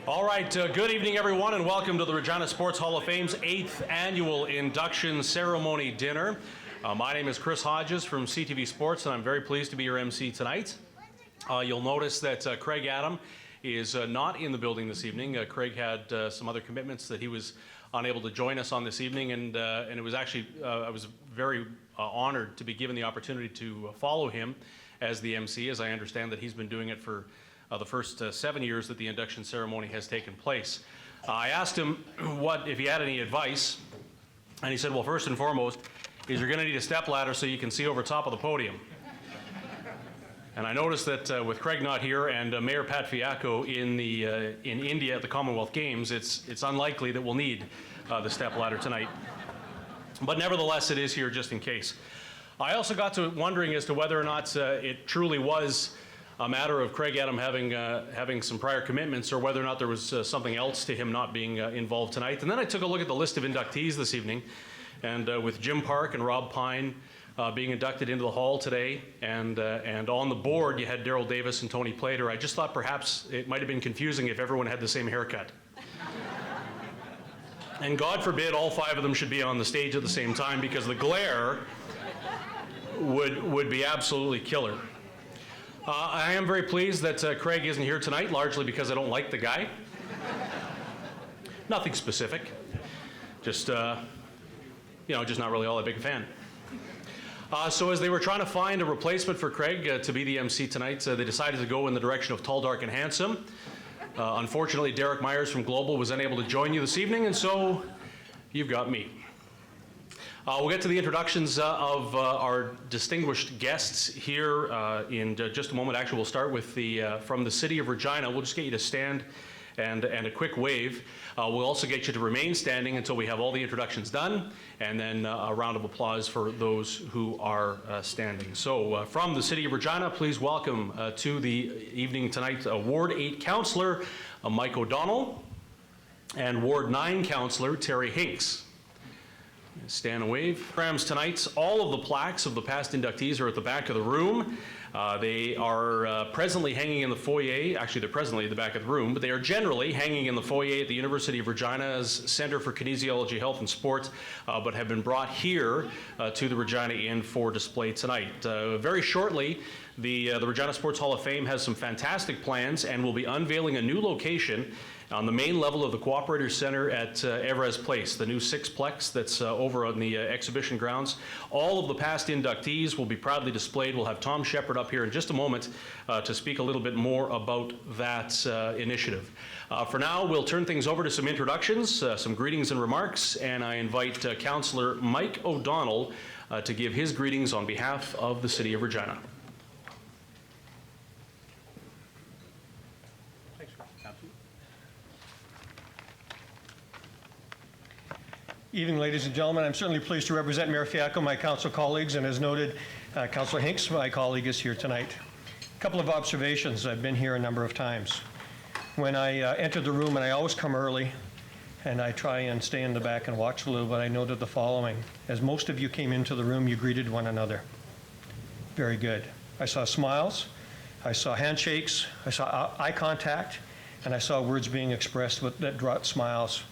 All right, good evening, everyone, and welcome to the Regina Sports Hall of Fame's 8th annual induction ceremony dinner. My name is Chris Hodges from CTV Sports, and I'm very pleased to be your MC tonight. You'll notice that Craig Adam is not in the building this evening. Craig had some other commitments that he was unable to join us on this evening, and it was actually, I was very honored to be given the opportunity to follow him as the MC, as I understand that he's been doing it for the first 7 years that the induction ceremony has taken place. I asked him if he had any advice, and he said, well, first and foremost, is you're going to need a stepladder so you can see over top of the podium. And I noticed that with Craig not here and Mayor Pat Fiacco in India at the Commonwealth Games, it's unlikely that we'll need the stepladder tonight. But nevertheless, it is here just in case. I also got to wondering as to whether or not it truly was a matter of Craig Adam having some prior commitments, or whether or not there was something else to him not being involved tonight. And then I took a look at the list of inductees this evening, and with Jim Park and Rob Pine being inducted into the hall today, and on the board you had Daryl Davis and Tony Plater. I just thought perhaps it might have been confusing if everyone had the same haircut. And God forbid all 5 of them should be on the stage at the same time, because the glare would be absolutely killer. I am very pleased that Craig isn't here tonight, largely because I don't like the guy. Nothing specific. Just, just not really all that big a fan. So as they were trying to find a replacement for Craig to be the MC tonight, they decided to go in the direction of Tall, Dark, and Handsome. Unfortunately, Derek Myers from Global was unable to join you this evening, and so you've got me. We'll get to the introductions of our distinguished guests here in just a moment. Actually, we'll start with from the city of Regina. We'll just get you to stand and a quick wave. We'll also get you to remain standing until we have all the introductions done, and then a round of applause for those who are standing. So from the city of Regina, please welcome to the evening tonight Ward 8 Councillor Mike O'Donnell and Ward 9 Councillor Terry Hinks. Stand and wave. Programs tonight, all of the plaques of the past inductees are at the back of the room. They are presently hanging in the foyer. Actually, they're presently at the back of the room, but they are generally hanging in the foyer at the University of Regina's Center for Kinesiology, Health and Sport, but have been brought here to the Regina Inn for display tonight. Very shortly, the Regina Sports Hall of Fame has some fantastic plans and will be unveiling a new location on the main level of the Cooperator Center at Everest Place, the new sixplex that's over on the exhibition grounds. All of the past inductees will be proudly displayed. We'll have Tom Shepard up here in just a moment to speak a little bit more about that initiative. For now, we'll turn things over to some introductions, some greetings and remarks, and I invite Councillor Mike O'Donnell to give his greetings on behalf of the City of Regina. Evening, ladies and gentlemen. I'm certainly pleased to represent Mayor Fiacco, my council colleagues, and as noted, Councillor Hinks, my colleague, is here tonight. A couple of observations. I've been here a number of times. When I entered the room, and I always come early, and I try and stay in the back and watch a little, but I noted the following. As most of you came into the room, you greeted one another. Very good. I saw smiles, I saw handshakes, I saw eye contact, and I saw words being expressed that brought smiles.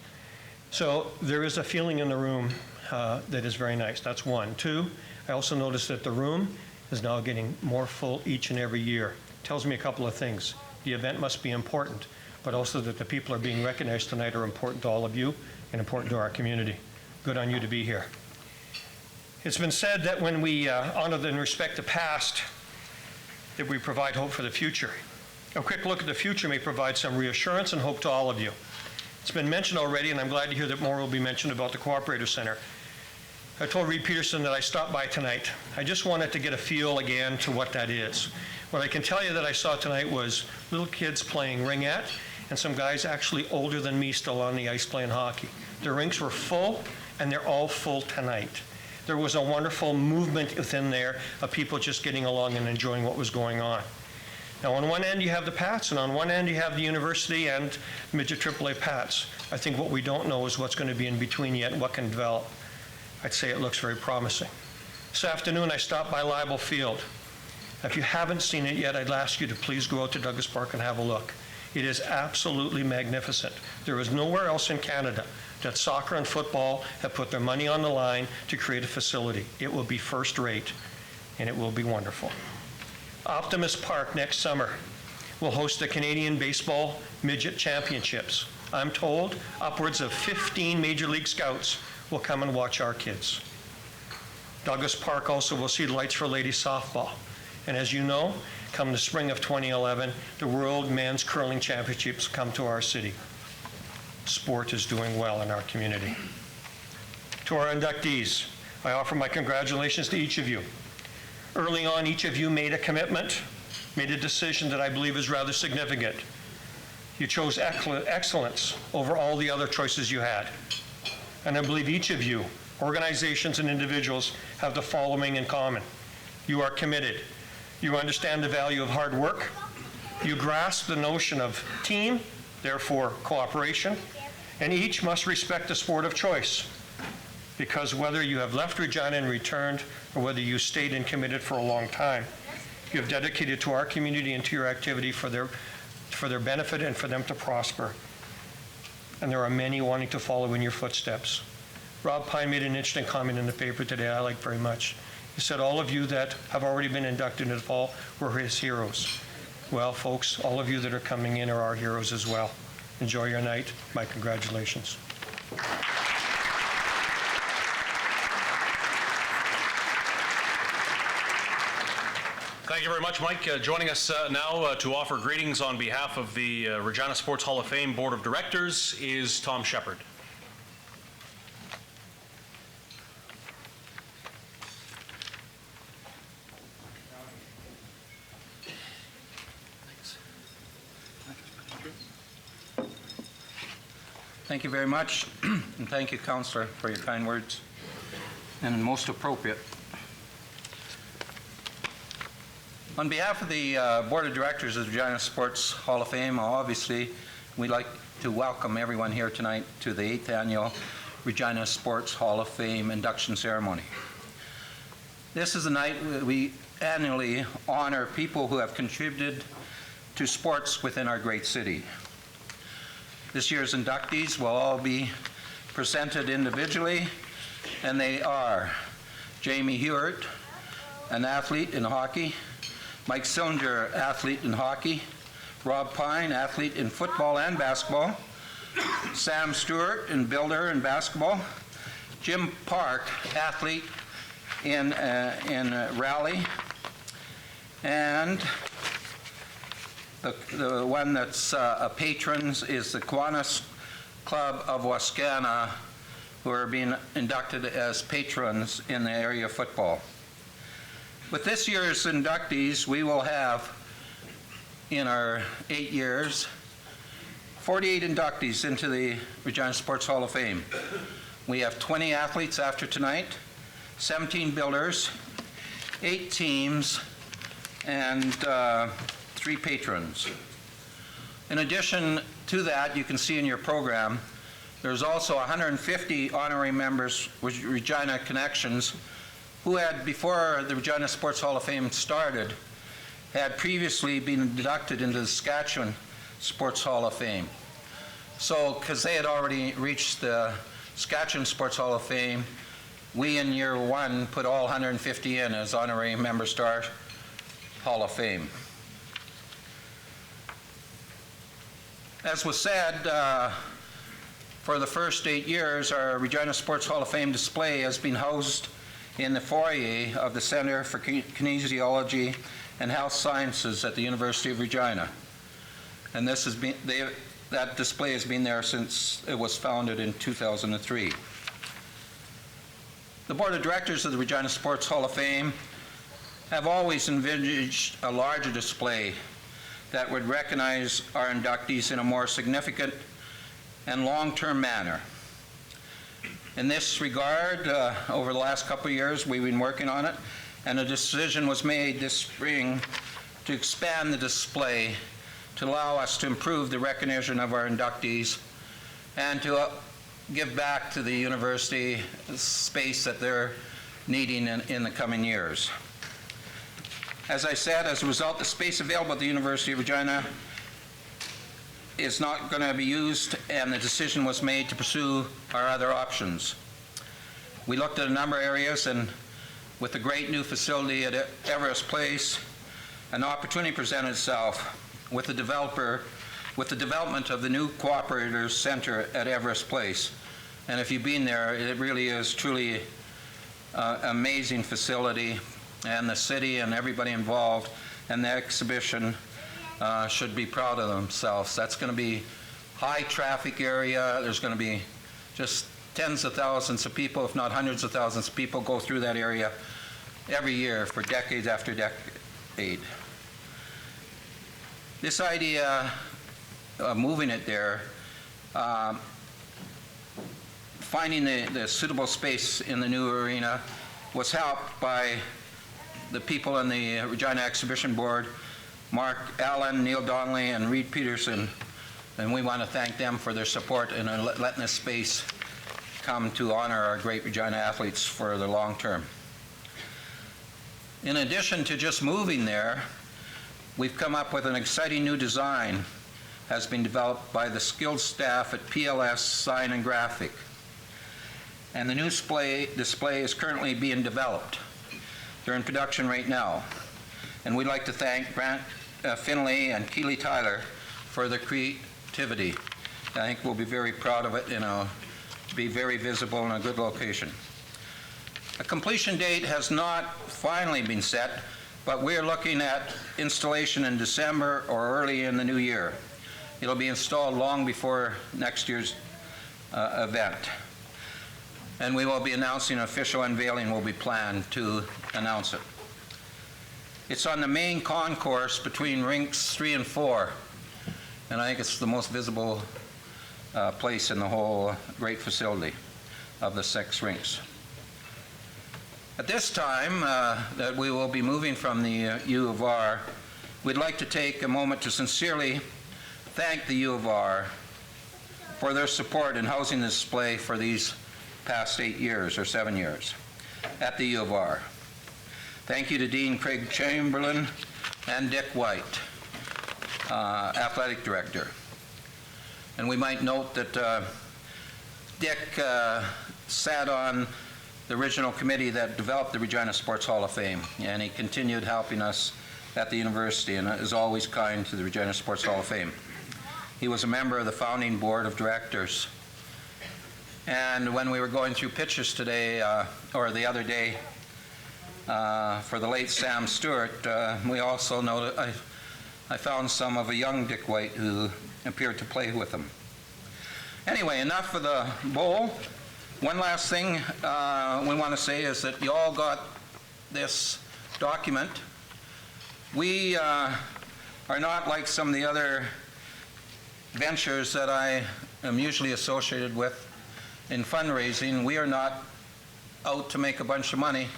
So there is a feeling in the room that is very nice. That's one. Two, I also noticed that the room is now getting more full each and every year. It tells me a couple of things. The event must be important, but also that the people are being recognized tonight are important to all of you and important to our community. Good on you to be here. It's been said that when we honor and respect the past, that we provide hope for the future. A quick look at the future may provide some reassurance and hope to all of you. It's been mentioned already, and I'm glad to hear that more will be mentioned about the Cooperator Center. I told Reed Peterson that I stopped by tonight. I just wanted to get a feel again to what that is. What I can tell you that I saw tonight was little kids playing ringette and some guys actually older than me still on the ice playing hockey. The rinks were full, and they're all full tonight. There was a wonderful movement within there of people just getting along and enjoying what was going on. Now, on one end, you have the Pats, and on one end, you have the university and midget AAA Pats. I think what we don't know is what's going to be in between yet and what can develop. I'd say it looks very promising. This afternoon, I stopped by Libel Field. If you haven't seen it yet, I'd ask you to please go out to Douglas Park and have a look. It is absolutely magnificent. There is nowhere else in Canada that soccer and football have put their money on the line to create a facility. It will be first rate, and it will be wonderful. Optimus Park next summer will host the Canadian Baseball Midget Championships. I'm told upwards of 15 Major League Scouts will come and watch our kids. Douglas Park also will see lights for ladies softball. And as you know, come the spring of 2011, the World Men's Curling Championships come to our city. Sport is doing well in our community. To our inductees, I offer my congratulations to each of you. Early on, each of you made a commitment, made a decision that I believe is rather significant. You chose excellence over all the other choices you had. And I believe each of you, organizations and individuals, have the following in common. You are committed. You understand the value of hard work. You grasp the notion of team, therefore cooperation, and each must respect the sport of choice. Because whether you have left Regina and returned, or whether you stayed and committed for a long time, you have dedicated to our community and to your activity for their benefit and for them to prosper. And there are many wanting to follow in your footsteps. Rob Pine made an interesting comment in the paper today I like very much. He said all of you that have already been inducted in the fall were his heroes. Well, folks, all of you that are coming in are our heroes as well. Enjoy your night. My congratulations. Thank you very much, Mike. Joining us now to offer greetings on behalf of the Regina Sports Hall of Fame Board of Directors is Tom Shepard. Thank you very much, and thank you, Councillor, for your kind words, and most appropriate. On behalf of the Board of Directors of the Regina Sports Hall of Fame, obviously, we'd like to welcome everyone here tonight to the 8th Annual Regina Sports Hall of Fame induction ceremony. This is a night we annually honor people who have contributed to sports within our great city. This year's inductees will all be presented individually, and they are Jamie Hewart, an athlete in hockey, Mike Sillinger, athlete in hockey, Rob Pine, athlete in football and basketball, Sam Stewart, in builder and basketball, Jim Park, athlete in rally, and the one that's a patrons is the Kiwanis Club of Wascana, who are being inducted as patrons in the area of football. With this year's inductees, we will have, in our 8 years, 48 inductees into the Regina Sports Hall of Fame. We have 20 athletes after tonight, 17 builders, 8 teams, and 3 patrons. In addition to that, you can see in your program, there's also 150 honorary members with Regina connections who had, before the Regina Sports Hall of Fame started, had previously been inducted into the Saskatchewan Sports Hall of Fame. So, because they had already reached the Saskatchewan Sports Hall of Fame, we in year 1 put all 150 in as honorary members to our Hall of Fame. As was said, for the first 8 years, our Regina Sports Hall of Fame display has been housed in the foyer of the Center for Kinesiology and Health Sciences at the University of Regina. And this has been, that display has been there since it was founded in 2003. The Board of Directors of the Regina Sports Hall of Fame have always envisaged a larger display that would recognize our inductees in a more significant and long-term manner. In this regard, over the last couple of years, we've been working on it, and a decision was made this spring to expand the display to allow us to improve the recognition of our inductees and to give back to the university space that they're needing in the coming years. As I said, as a result, the space available at the University of Regina is not going to be used, and the decision was made to pursue our other options. We looked at a number of areas, and with the great new facility at Everest Place, an opportunity presented itself with the development of the new Cooperators Center at Everest Place. And if you've been there, it really is truly an amazing facility, and the city and everybody involved and the exhibition should be proud of themselves. That's going to be high traffic area. There's going to be just tens of thousands of people, if not hundreds of thousands of people, go through that area every year for decades after decade. This idea of moving it there, finding the suitable space in the new arena was helped by the people on the Regina Exhibition Board, Mark Allen, Neil Donnelly, and Reed Peterson, and we want to thank them for their support in letting this space come to honor our great Regina athletes for the long term. In addition to just moving there, we've come up with an exciting new design has been developed by the skilled staff at PLS Sign and Graphic. And the new display is currently being developed. They're in production right now. And we'd like to thank Grant Finley and Keely Tyler for their creativity. I think we'll be very proud of it, to be very visible in a good location. A completion date has not finally been set, but we're looking at installation in December or early in the new year. It'll be installed long before next year's event. And we will be announcing an official unveiling will be planned to announce it. It's on the main concourse between rinks 3 and 4, and I think it's the most visible place in the whole great facility of the 6 rinks. At this time that we will be moving from the U of R, we'd like to take a moment to sincerely thank the U of R for their support in housing the display for these past 8 years or 7 years at the U of R. Thank you to Dean Craig Chamberlain and Dick White, Athletic Director. And we might note that Dick sat on the original committee that developed the Regina Sports Hall of Fame, and he continued helping us at the university and is always kind to the Regina Sports Hall of Fame. He was a member of the founding board of directors. And when we were going through pictures today, or the other day, for the late Sam Stewart, we also noted, I found some of a young Dick White who appeared to play with him. Anyway, enough of the bowl. One last thing we want to say is that you all got this document. We are not like some of the other ventures that I am usually associated with in fundraising. We are not out to make a bunch of money.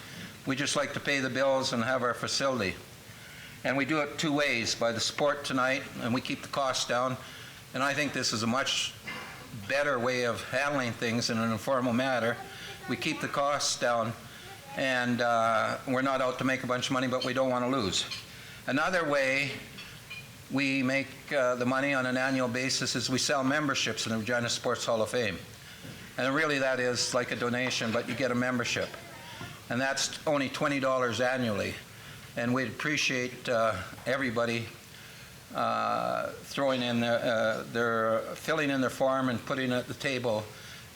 We just like to pay the bills and have our facility. And we do it 2 ways, by the support tonight, and we keep the costs down. And I think this is a much better way of handling things in an informal manner. We keep the costs down, and we're not out to make a bunch of money, but we don't want to lose. Another way we make the money on an annual basis is we sell memberships in the Regina Sports Hall of Fame. And really that is like a donation, but you get a membership. And that's only $20 annually. And we'd appreciate everybody throwing in filling in their form and putting it at the table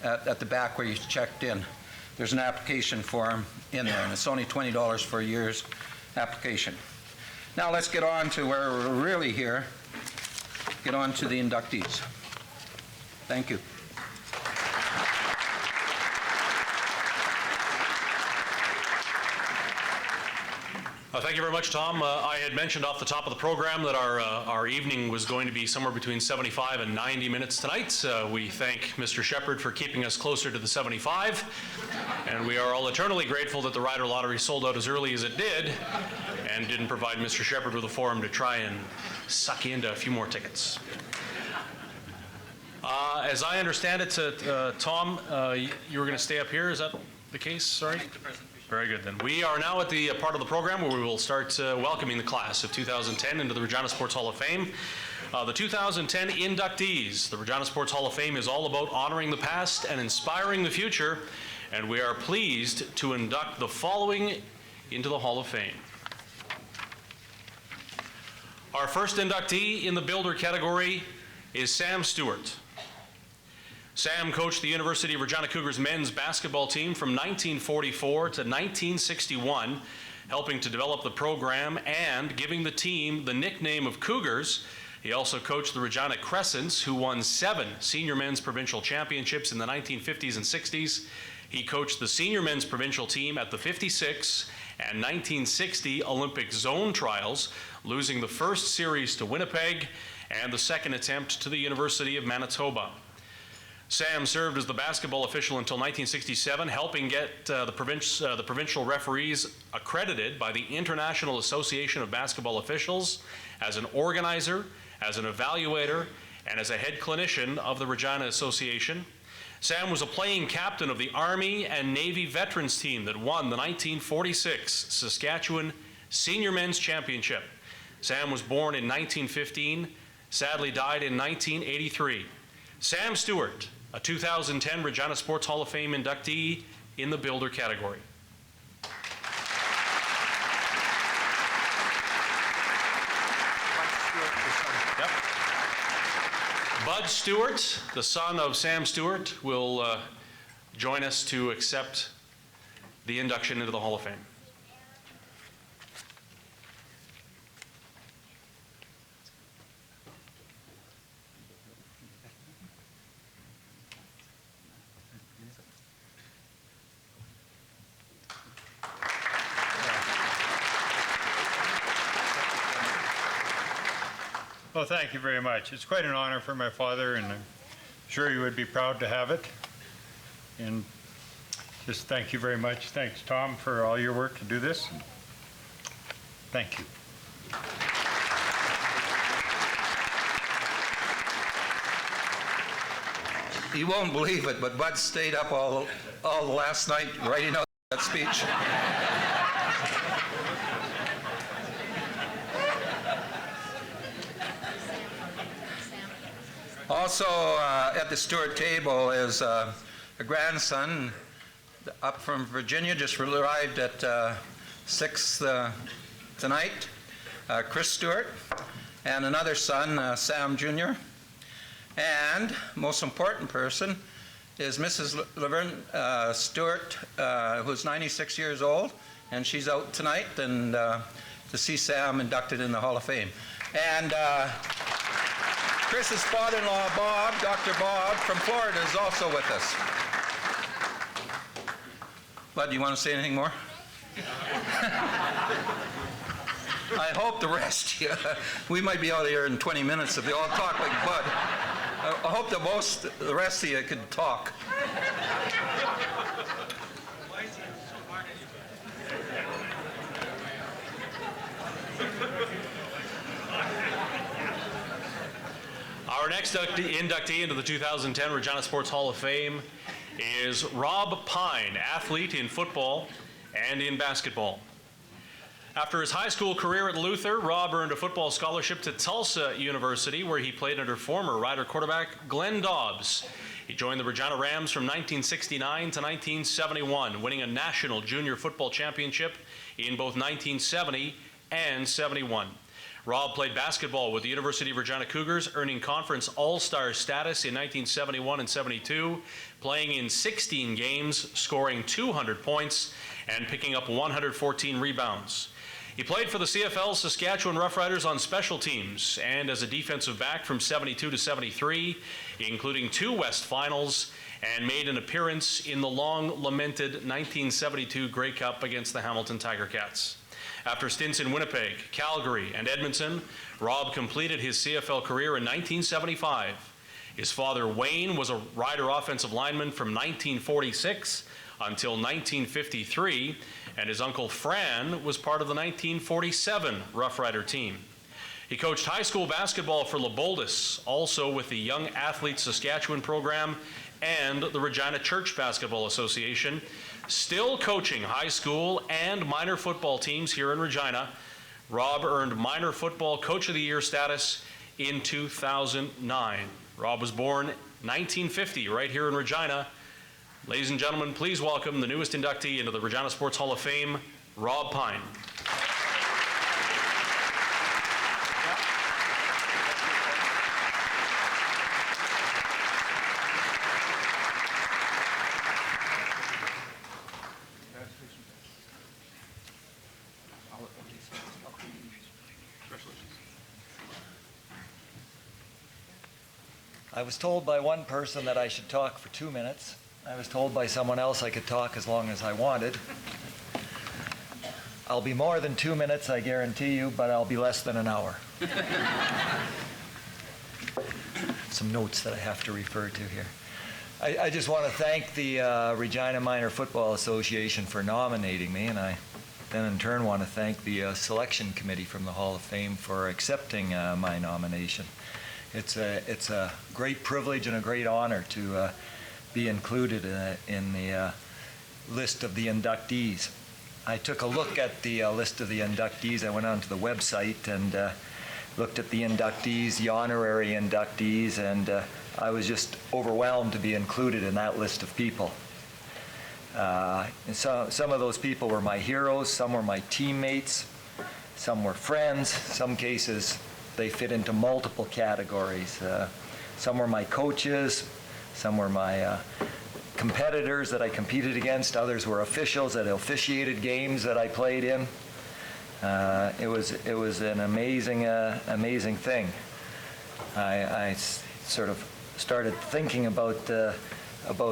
at the back where you checked in. There's an application form in there, and it's only $20 for a year's application. Now let's get on to where we're really here, get on to the inductees. Thank you. Thank you very much, Tom. I had mentioned off the top of the program that our evening was going to be somewhere between 75 and 90 minutes tonight. We thank Mr. Shepard for keeping us closer to the 75, and we are all eternally grateful that the Rider Lottery sold out as early as it did and didn't provide Mr. Shepard with a forum to try and suck you into a few more tickets. As I understand it, Tom, you were going to stay up here. Is that the case? Sorry? Very good, then. We are now at the part of the program where we will start welcoming the class of 2010 into the Regina Sports Hall of Fame. The 2010 inductees. The Regina Sports Hall of Fame is all about honoring the past and inspiring the future, and we are pleased to induct the following into the Hall of Fame. Our first inductee in the builder category is Sam Stewart. Sam coached the University of Regina Cougars men's basketball team from 1944 to 1961, helping to develop the program and giving the team the nickname of Cougars. He also coached the Regina Crescents, who won 7 senior men's provincial championships in the 1950s and 60s. He coached the senior men's provincial team at the 56 and 1960 Olympic zone trials, losing the first series to Winnipeg and the second attempt to the University of Manitoba. Sam served as the basketball official until 1967, helping get the provincial referees accredited by the International Association of Basketball Officials as an organizer, as an evaluator, and as a head clinician of the Regina Association. Sam was a playing captain of the Army and Navy veterans team that won the 1946 Saskatchewan Senior Men's Championship. Sam was born in 1915, sadly died in 1983. Sam Stewart, a 2010 Regina Sports Hall of Fame inductee in the builder category. Yep. Bud Stewart, the son of Sam Stewart, will join us to accept the induction into the Hall of Fame. Well, thank you very much. It's quite an honor for my father, and I'm sure you would be proud to have it. And just thank you very much. Thanks, Tom, for all your work to do this. Thank you. You won't believe it, but Bud stayed up all last night writing out that speech. Also at the Stewart table is a grandson up from Virginia, just arrived at 6 tonight, Chris Stewart, and another son, Sam Jr. And most important person is Mrs. Laverne Stewart, who's 96 years old, and she's out tonight and to see Sam inducted in the Hall of Fame. And Chris's father-in-law, Bob, Dr. Bob from Florida, is also with us. Bud, do you want to say anything more? I hope the rest, we might be out of here in 20 minutes if they all talk like Bud. I hope the rest of you could talk. Our next inductee into the 2010 Regina Sports Hall of Fame is Rob Pine, athlete in football and in basketball. After his high school career at Luther, Rob earned a football scholarship to Tulsa University, where he played under former Rider quarterback Glenn Dobbs. He joined the Regina Rams from 1969 to 1971, winning a national junior football championship in both 1970 and 71. Rob played basketball with the University of Regina Cougars, earning conference all-star status in 1971 and 72, playing in 16 games, scoring 200 points, and picking up 114 rebounds. He played for the CFL Saskatchewan Roughriders on special teams and as a defensive back from 72 to 73, including 2 West Finals, and made an appearance in the long-lamented 1972 Grey Cup against the Hamilton Tiger Cats. After stints in Winnipeg, Calgary, and Edmonton, Rob completed his CFL career in 1975. His father, Wayne, was a Rider offensive lineman from 1946 until 1953, and his uncle Fran was part of the 1947 Rough Rider team. He coached high school basketball for Leopoldus, also with the Young Athletes Saskatchewan program and the Regina Church Basketball Association, still coaching high school and minor football teams here in Regina. Rob earned Minor Football Coach of the Year status in 2009. Rob was born 1950 right here in Regina. Ladies and gentlemen, please welcome the newest inductee into the Regina Sports Hall of Fame, Rob Pine. I was told by one person that I should talk for 2 minutes. I was told by someone else I could talk as long as I wanted. I'll be more than 2 minutes, I guarantee you, but I'll be less than an hour. Some notes that I have to refer to here. I just want to thank the Regina Minor Football Association for nominating me, and I then in turn want to thank the selection committee from the Hall of Fame for accepting my nomination. It's a great privilege and a great honor to be included in the list of the inductees. I took a look at the list of the inductees. I went onto the website and looked at the inductees, the honorary inductees, and I was just overwhelmed to be included in that list of people. And some of those people were my heroes, some were my teammates, some were friends, some cases they fit into multiple categories. Some were my coaches, some were my competitors that I competed against, others were officials that officiated games that I played in. It was an amazing thing. I sort of started thinking about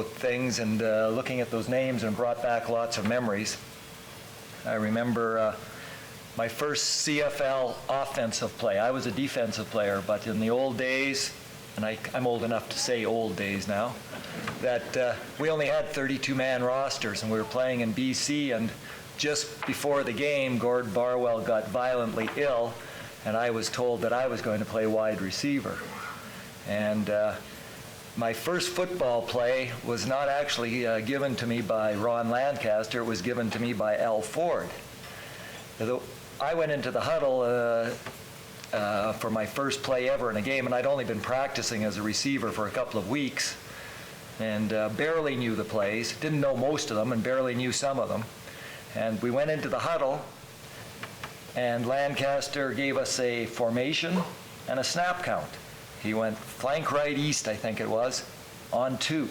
things and looking at those names and brought back lots of memories. I remember my first CFL offensive play. I was a defensive player, but in the old days, and I'm old enough to say old days now, that we only had 32-man rosters, and we were playing in BC, and just before the game, Gord Barwell got violently ill, and I was told that I was going to play wide receiver. And my first football play was not actually given to me by Ron Lancaster, it was given to me by Al Ford. I went into the huddle for my first play ever in a game, and I'd only been practicing as a receiver for a couple of weeks, and barely knew the plays, didn't know most of them, and barely knew some of them. And we went into the huddle, and Lancaster gave us a formation and a snap count. He went flank right east, I think it was, on 2.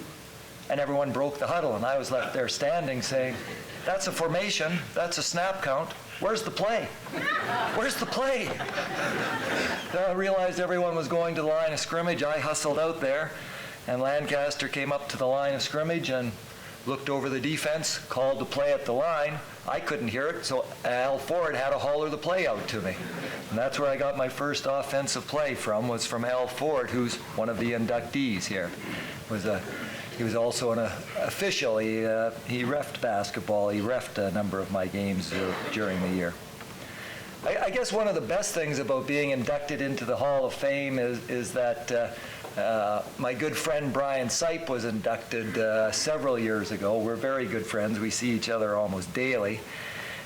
And everyone broke the huddle, and I was left there standing saying, that's a formation, that's a snap count, where's the play? Where's the play? Then I realized everyone was going to the line of scrimmage. I hustled out there, and Lancaster came up to the line of scrimmage and looked over the defense, called the play at the line. I couldn't hear it, so Al Ford had to holler the play out to me. And that's where I got my first offensive play from, was from Al Ford, who's one of the inductees here. He was also an official. He reffed basketball. He reffed a number of my games during the year. I guess one of the best things about being inducted into the Hall of Fame is that my good friend Brian Sipe was inducted several years ago. We're very good friends. We see each other almost daily.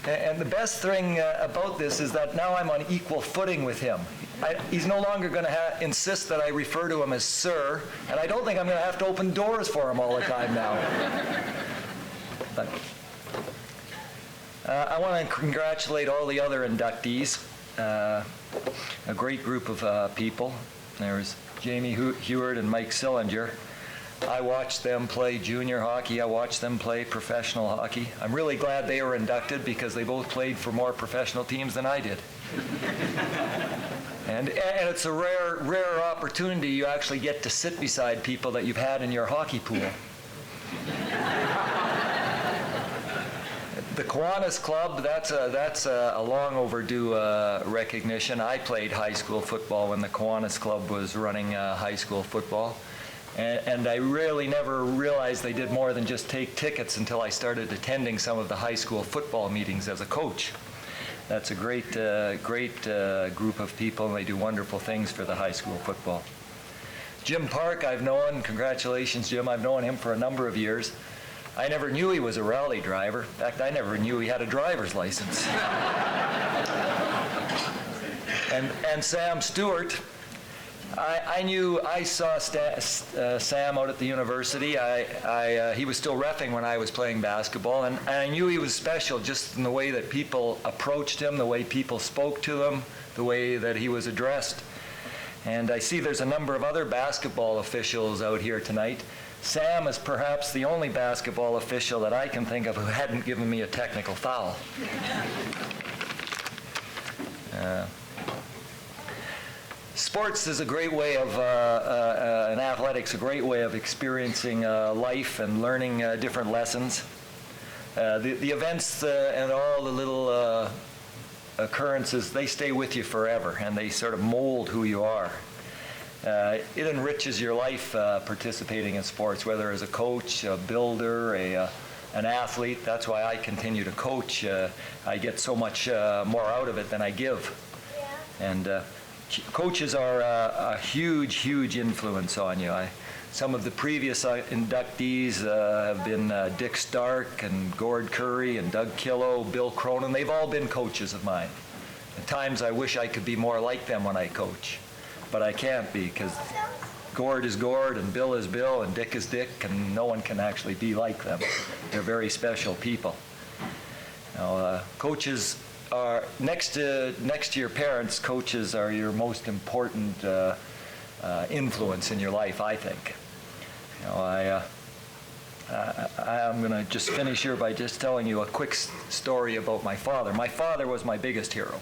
And the best thing about this is that now I'm on equal footing with him. He's no longer going to insist that I refer to him as sir, and I don't think I'm going to have to open doors for him all the time now. But I want to congratulate all the other inductees, a great group of people. There's Jamie Heward and Mike Sillinger. I watched them play junior hockey. I watched them play professional hockey. I'm really glad they were inducted because they both played for more professional teams than I did. And it's a rare opportunity. You actually get to sit beside people that you've had in your hockey pool. The Kiwanis Club, that's a long overdue recognition. I played high school football when the Kiwanis Club was running high school football. And I really never realized they did more than just take tickets until I started attending some of the high school football meetings as a coach. That's a great group of people, and they do wonderful things for the high school football. Jim Park, I've known. Congratulations, Jim. I've known him for a number of years. I never knew he was a rally driver. In fact, I never knew he had a driver's license. And Sam Stewart, I saw Sam out at the university. He was still reffing when I was playing basketball, and I knew he was special just in the way that people approached him, the way people spoke to him, the way that he was addressed. And I see there's a number of other basketball officials out here tonight. Sam is perhaps the only basketball official that I can think of who hadn't given me a technical foul. Sports is a great way of, and athletics, a great way of experiencing life and learning different lessons. The events and all the little occurrences, they stay with you forever, and they sort of mold who you are. It enriches your life participating in sports, whether as a coach, a builder, an athlete. That's why I continue to coach. I get so much more out of it than I give. And coaches are a huge, huge influence on you. Some of the previous inductees have been Dick Stark and Gord Curry and Doug Killow, Bill Cronin. They've all been coaches of mine. At times I wish I could be more like them when I coach, but I can't be, because Gord is Gord and Bill is Bill and Dick is Dick, and no one can actually be like them. They're very special people. Now, coaches are, next to your parents, coaches are your most important influence in your life, I think. You know, I'm going to just finish here by just telling you a quick story about my father. My father was my biggest hero,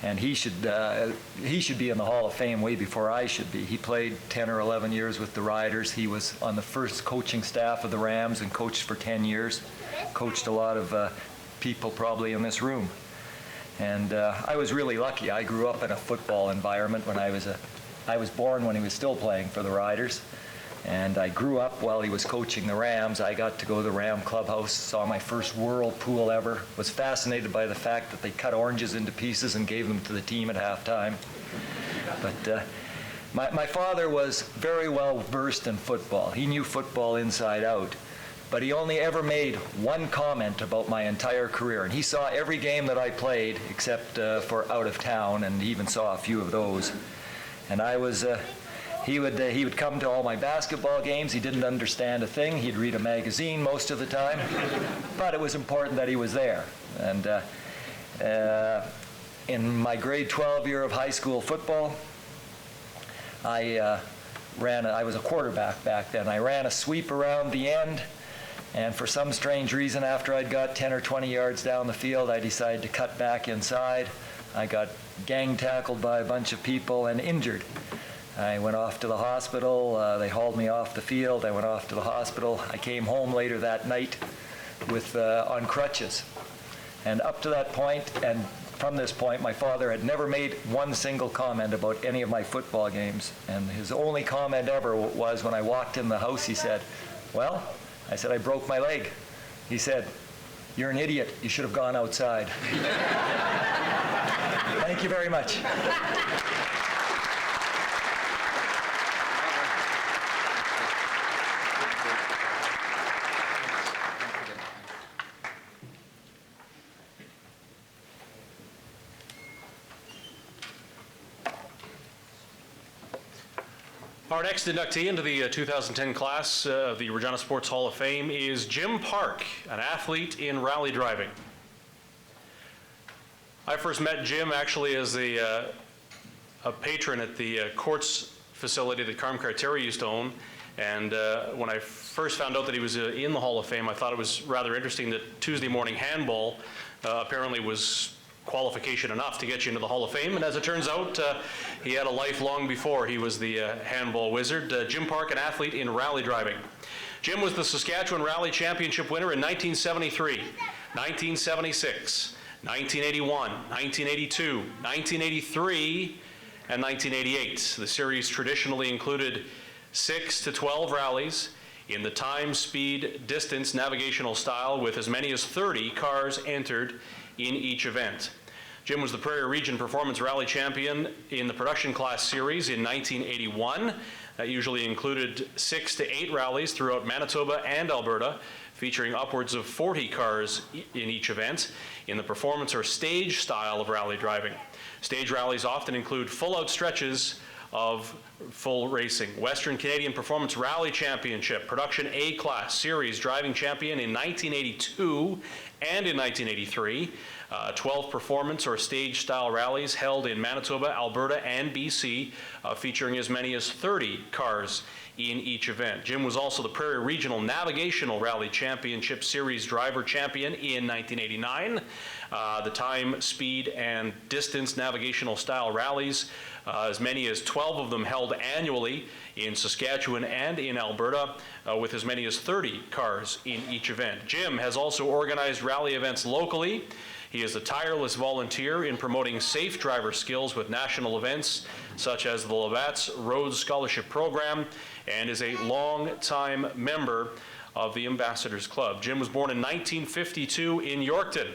and he should be in the Hall of Fame way before I should be. He played 10 or 11 years with the Riders. He was on the first coaching staff of the Rams and coached for 10 years. Coached a lot of people probably in this room. And I was really lucky. I grew up in a football environment when I was born when he was still playing for the Riders. And I grew up while he was coaching the Rams. I got to go to the Ram clubhouse, saw my first whirlpool ever, was fascinated by the fact that they cut oranges into pieces and gave them to the team at halftime. But my father was very well versed in football. He knew football inside out. But he only ever made one comment about my entire career. And he saw every game that I played except for out of town, and he even saw a few of those. And he would come to all my basketball games. He didn't understand a thing. He'd read a magazine most of the time. But it was important that he was there. And in my grade 12 year of high school football, I was a quarterback back then. I ran a sweep around the end. And for some strange reason, after I'd got 10 or 20 yards down the field, I decided to cut back inside. I got gang tackled by a bunch of people and injured. I went off to the hospital. They hauled me off the field. I went off to the hospital. I came home later that night on crutches. And up to that point, and from this point, my father had never made one single comment about any of my football games. And his only comment ever was when I walked in the house, he said, "Well," I said, "I broke my leg." He said, "You're an idiot. You should have gone outside." Thank you very much. Our next inductee into the 2010 class of the Regina Sports Hall of Fame is Jim Park, an athlete in rally driving. I first met Jim actually as a patron at the courts facility that Carm Carteri used to own. And when I first found out that he was in the Hall of Fame, I thought it was rather interesting that Tuesday morning handball apparently was qualification enough to get you into the Hall of Fame. And as it turns out, he had a life long before he was the handball wizard. Jim Park, an athlete in rally driving. Jim was the Saskatchewan Rally Championship winner in 1973, 1976, 1981, 1982, 1983, and 1988. The series traditionally included 6 to 12 rallies in the time, speed, distance, navigational style, with as many as 30 cars entered in each event. Jim was the Prairie Region Performance Rally Champion in the Production Class Series in 1981. That usually included 6 to 8 rallies throughout Manitoba and Alberta, featuring upwards of 40 cars in each event in the performance or stage style of rally driving. Stage rallies often include full-out stretches of full racing. Western Canadian Performance Rally Championship, Production A-Class Series Driving Champion in 1982 and in 1983. 12 performance or stage-style rallies held in Manitoba, Alberta, and BC, featuring as many as 30 cars in each event. Jim was also the Prairie Regional Navigational Rally Championship Series Driver Champion in 1989. The time, speed, and distance navigational style rallies, as many as 12 of them held annually in Saskatchewan and in Alberta, with as many as 30 cars in each event. Jim has also organized rally events locally. He is a tireless volunteer in promoting safe driver skills with national events such as the Labatt's Roads Scholarship Program, and is a long-time member of the Ambassadors Club. Jim was born in 1952 in Yorkton.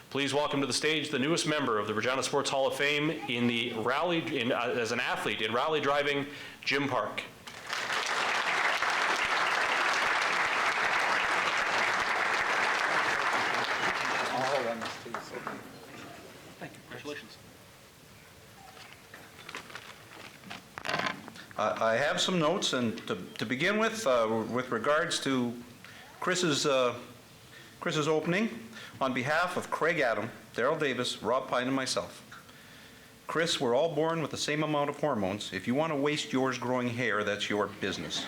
Please welcome to the stage the newest member of the Regina Sports Hall of Fame in the rally, as an athlete in rally driving, Jim Park. Congratulations. I have some notes, and to begin with regards to Chris's opening, on behalf of Craig Adam, Daryl Davis, Rob Pine, and myself, Chris, we're all born with the same amount of hormones. If you want to waste yours growing hair, that's your business.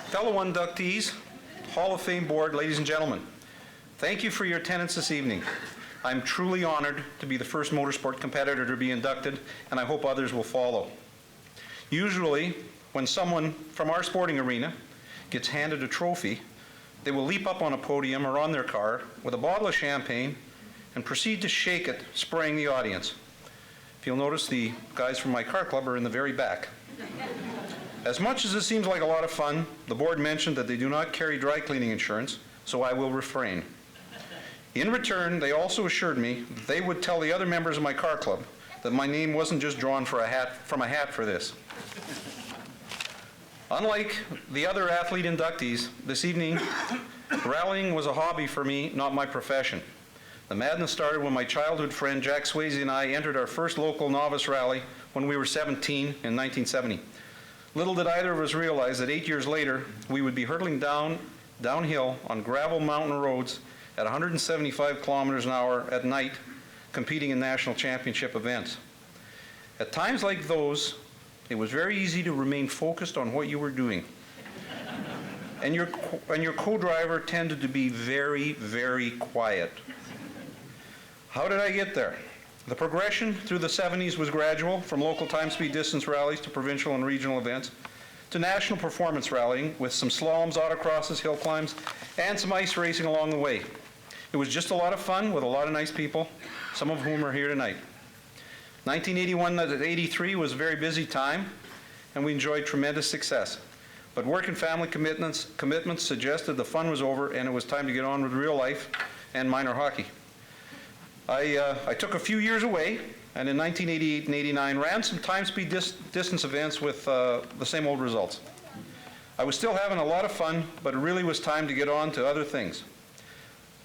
Fellow inductees, Hall of Fame board, ladies and gentlemen, thank you for your attendance this evening. I'm truly honored to be the first motorsport competitor to be inducted, and I hope others will follow. Usually, when someone from our sporting arena gets handed a trophy, they will leap up on a podium or on their car with a bottle of champagne and proceed to shake it, spraying the audience. If you'll notice, the guys from my car club are in the very back. As much as it seems like a lot of fun, the board mentioned that they do not carry dry cleaning insurance, so I will refrain. In return, they also assured me that they would tell the other members of my car club that my name wasn't just drawn from a hat for this. Unlike the other athlete inductees, this evening, rallying was a hobby for me, not my profession. The madness started when my childhood friend Jack Swayze and I entered our first local novice rally when we were 17 in 1970. Little did either of us realize that 8 years later, we would be hurtling downhill on gravel mountain roads at 175 kilometers an hour at night, competing in national championship events. At times like those, it was very easy to remain focused on what you were doing. And your co-driver tended to be very, very quiet. How did I get there? The progression through the 70s was gradual, from local time, speed, distance rallies to provincial and regional events, to national performance rallying with some slaloms, autocrosses, hill climbs, and some ice racing along the way. It was just a lot of fun with a lot of nice people, some of whom are here tonight. 1981 to 83 was a very busy time, and we enjoyed tremendous success. But work and family commitments suggested the fun was over and it was time to get on with real life and minor hockey. I took a few years away, and in 1988 and 89 ran some time speed distance events with the same old results. I was still having a lot of fun, but it really was time to get on to other things.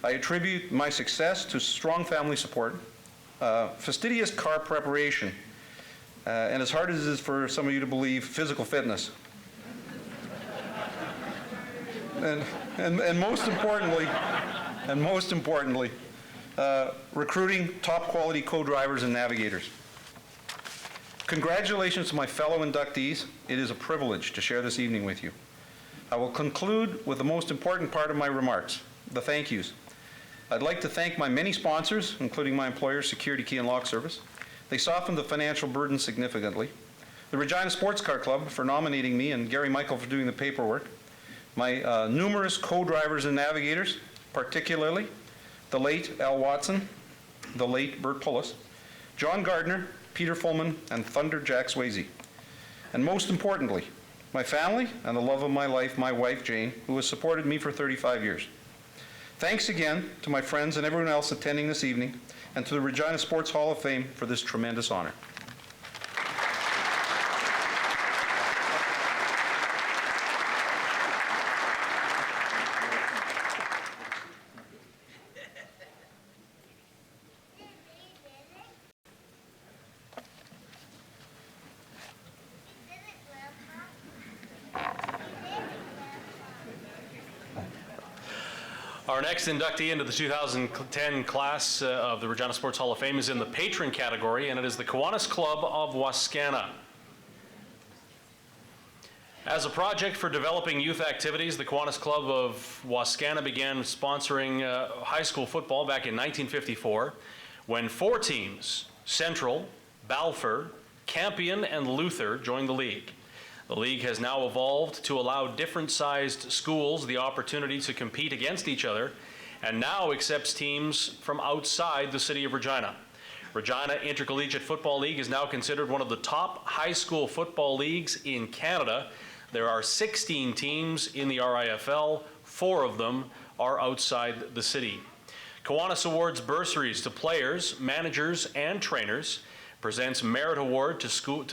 I attribute my success to strong family support, fastidious car preparation, and as hard as it is for some of you to believe, physical fitness. And most importantly, recruiting top quality co-drivers and navigators. Congratulations to my fellow inductees. It is a privilege to share this evening with you. I will conclude with the most important part of my remarks, the thank yous. I'd like to thank my many sponsors, including my employer, Security Key and Lock Service. They softened the financial burden significantly. The Regina Sports Car Club for nominating me, and Gary Michael for doing the paperwork. My numerous co-drivers and navigators, particularly the late Al Watson, the late Bert Pullis, John Gardner, Peter Fullman, and Thunder Jack Swayze. And most importantly, my family and the love of my life, my wife, Jane, who has supported me for 35 years. Thanks again to my friends and everyone else attending this evening, and to the Regina Sports Hall of Fame for this tremendous honor. Our next inductee into the 2010 class of the Regina Sports Hall of Fame is in the patron category, and it is the Kiwanis Club of Wascana. As a project for developing youth activities, the Kiwanis Club of Wascana began sponsoring high school football back in 1954 when 4 teams, Central, Balfour, Campion, and Luther, joined the league. The league has now evolved to allow different-sized schools the opportunity to compete against each other and now accepts teams from outside the city of Regina. Regina Intercollegiate Football League is now considered one of the top high school football leagues in Canada. There are 16 teams in the RIFL, 4 of them are outside the city. Kiwanis awards bursaries to players, managers, and trainers, presents Merit Award to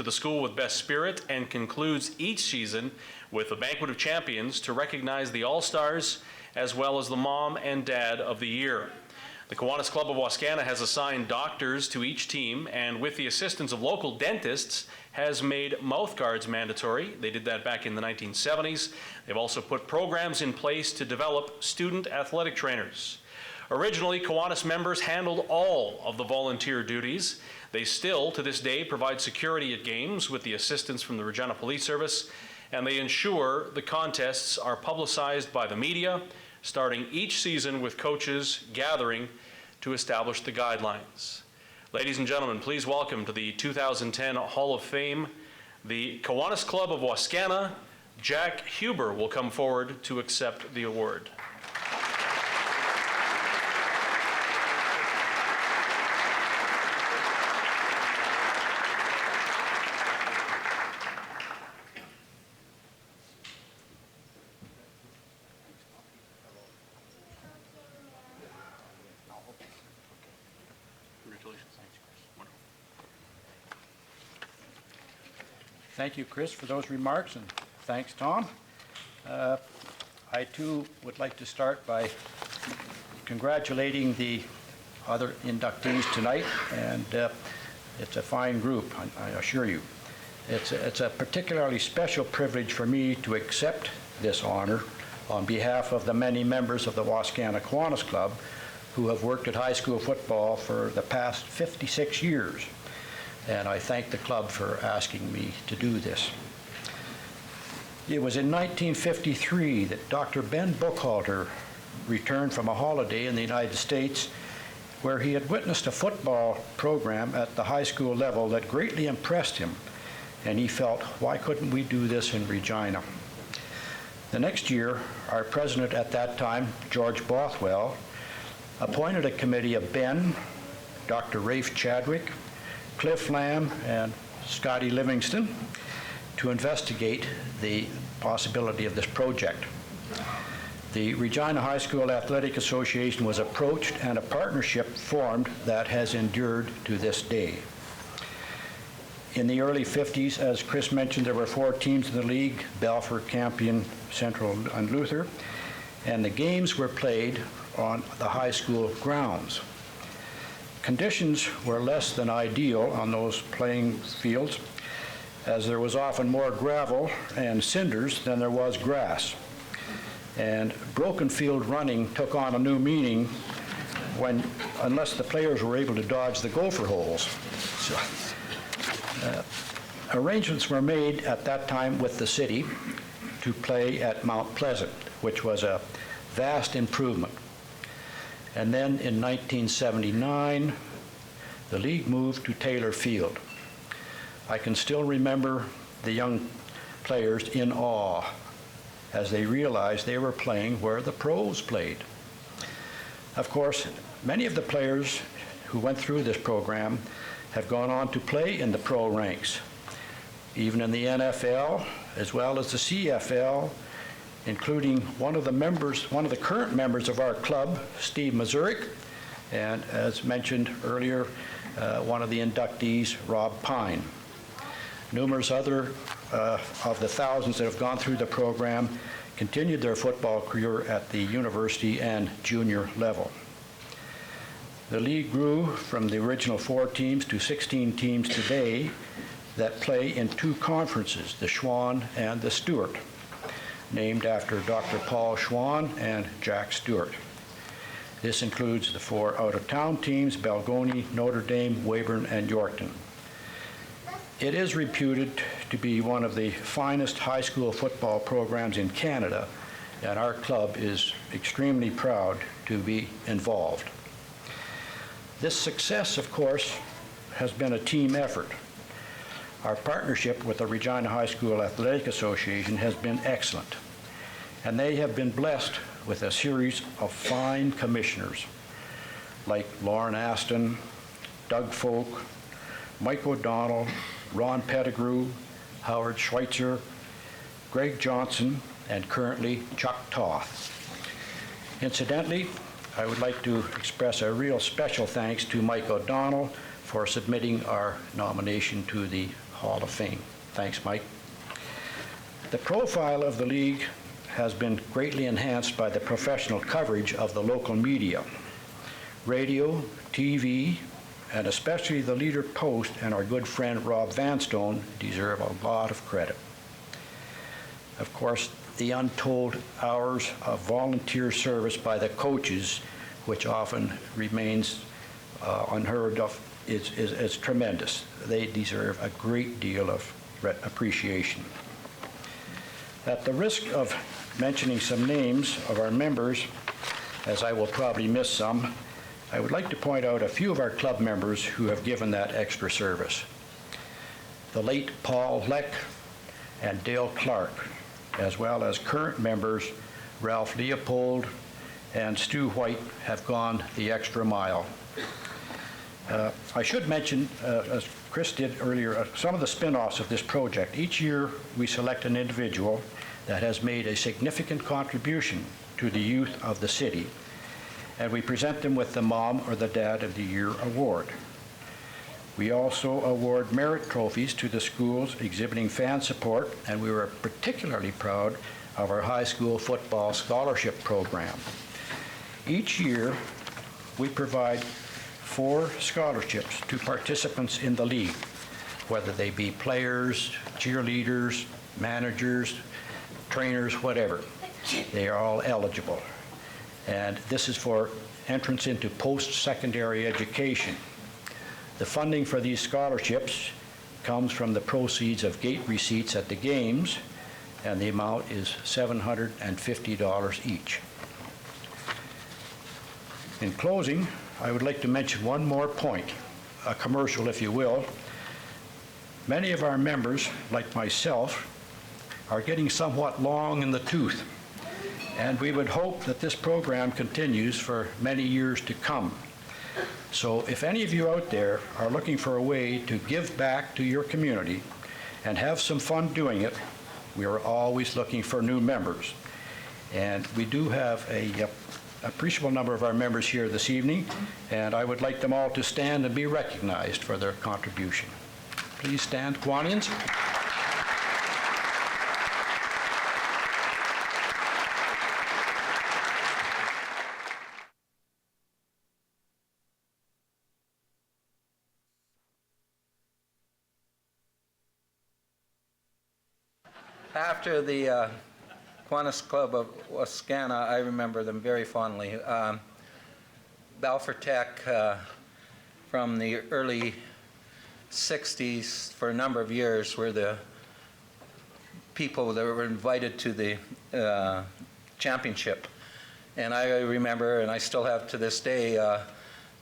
the school with Best Spirit, and concludes each season with a Banquet of Champions to recognize the All-Stars as well as the Mom and Dad of the Year. The Kiwanis Club of Wascana has assigned doctors to each team, and with the assistance of local dentists, has made mouth guards mandatory. They did that back in the 1970s. They've also put programs in place to develop student athletic trainers. Originally, Kiwanis members handled all of the volunteer duties. They still, to this day, provide security at games with the assistance from the Regina Police Service, and they ensure the contests are publicized by the media, starting each season with coaches gathering to establish the guidelines. Ladies and gentlemen, please welcome to the 2010 Hall of Fame, the Kiwanis Club of Wascana. Jack Huber will come forward to accept the award. Thank you, Chris, for those remarks, and thanks, Tom. I, too, would like to start by congratulating the other inductees tonight, and it's a fine group, I assure you. It's a particularly special privilege for me to accept this honor on behalf of the many members of the Wascana Kiwanis Club who have worked at high school football for the past 56 years. And I thank the club for asking me to do this. It was in 1953 that Dr. Ben Buchhalter returned from a holiday in the United States where he had witnessed a football program at the high school level that greatly impressed him, and he felt, why couldn't we do this in Regina? The next year, our president at that time, George Bothwell, appointed a committee of Ben, Dr. Rafe Chadwick, Cliff Lamb, and Scotty Livingston to investigate the possibility of this project. The Regina High School Athletic Association was approached and a partnership formed that has endured to this day. In the early 50s, as Chris mentioned, there were 4 teams in the league, Balfour, Campion, Central, and Luther, and the games were played on the high school grounds. Conditions were less than ideal on those playing fields, as there was often more gravel and cinders than there was grass. And broken field running took on a new meaning unless the players were able to dodge the gopher holes. So, arrangements were made at that time with the city to play at Mount Pleasant, which was a vast improvement. And then in 1979, the league moved to Taylor Field. I can still remember the young players in awe as they realized they were playing where the pros played. Of course, many of the players who went through this program have gone on to play in the pro ranks, even in the NFL, as well as the CFL, including one of the current members of our club, Steve Mazurik, and as mentioned earlier, one of the inductees, Rob Pine. Numerous other of the thousands that have gone through the program continued their football career at the university and junior level. The league grew from the original 4 teams to 16 teams today that play in 2 conferences, the Schwann and the Stewart, named after Dr. Paul Schwann and Jack Stewart. This includes the 4 out-of-town teams, Balgony, Notre Dame, Weyburn, and Yorkton. It is reputed to be one of the finest high school football programs in Canada, and our club is extremely proud to be involved. This success, of course, has been a team effort. Our partnership with the Regina High School Athletic Association has been excellent, and they have been blessed with a series of fine commissioners like Lauren Aston, Doug Folk, Mike O'Donnell, Ron Pettigrew, Howard Schweitzer, Greg Johnson, and currently Chuck Toth. Incidentally, I would like to express a real special thanks to Mike O'Donnell for submitting our nomination to the Hall of Fame. Thanks, Mike. The profile of the league has been greatly enhanced by the professional coverage of the local media. Radio, TV, and especially the Leader Post and our good friend Rob Vanstone deserve a lot of credit. Of course, the untold hours of volunteer service by the coaches, which often remains unheard of, is tremendous. They deserve a great deal of appreciation. At the risk of mentioning some names of our members, as I will probably miss some, I would like to point out a few of our club members who have given that extra service. The late Paul Leck and Dale Clark, as well as current members Ralph Leopold and Stu White, have gone the extra mile. I should mention, as Chris did earlier, some of the spin-offs of this project. Each year we select an individual that has made a significant contribution to the youth of the city, and we present them with the Mom or the Dad of the Year award. We also award merit trophies to the schools exhibiting fan support, and we were particularly proud of our high school football scholarship program. Each year, we provide 4 scholarships to participants in the league, whether they be players, cheerleaders, managers, trainers, whatever. They are all eligible. And this is for entrance into post-secondary education. The funding for these scholarships comes from the proceeds of gate receipts at the games, and the amount is $750 each. In closing, I would like to mention one more point, a commercial, if you will. Many of our members, like myself, are getting somewhat long in the tooth, and we would hope that this program continues for many years to come. So if any of you out there are looking for a way to give back to your community and have some fun doing it, we are always looking for new members. And we do have a appreciable number of our members here this evening, and I would like them all to stand and be recognized for their contribution. Please stand, Kiwanians. After the Kiwanis Club of Wascana, I remember them very fondly. Balfour Tech, from the early 60s, for a number of years, were the people that were invited to the championship. And I remember, and I still have to this day,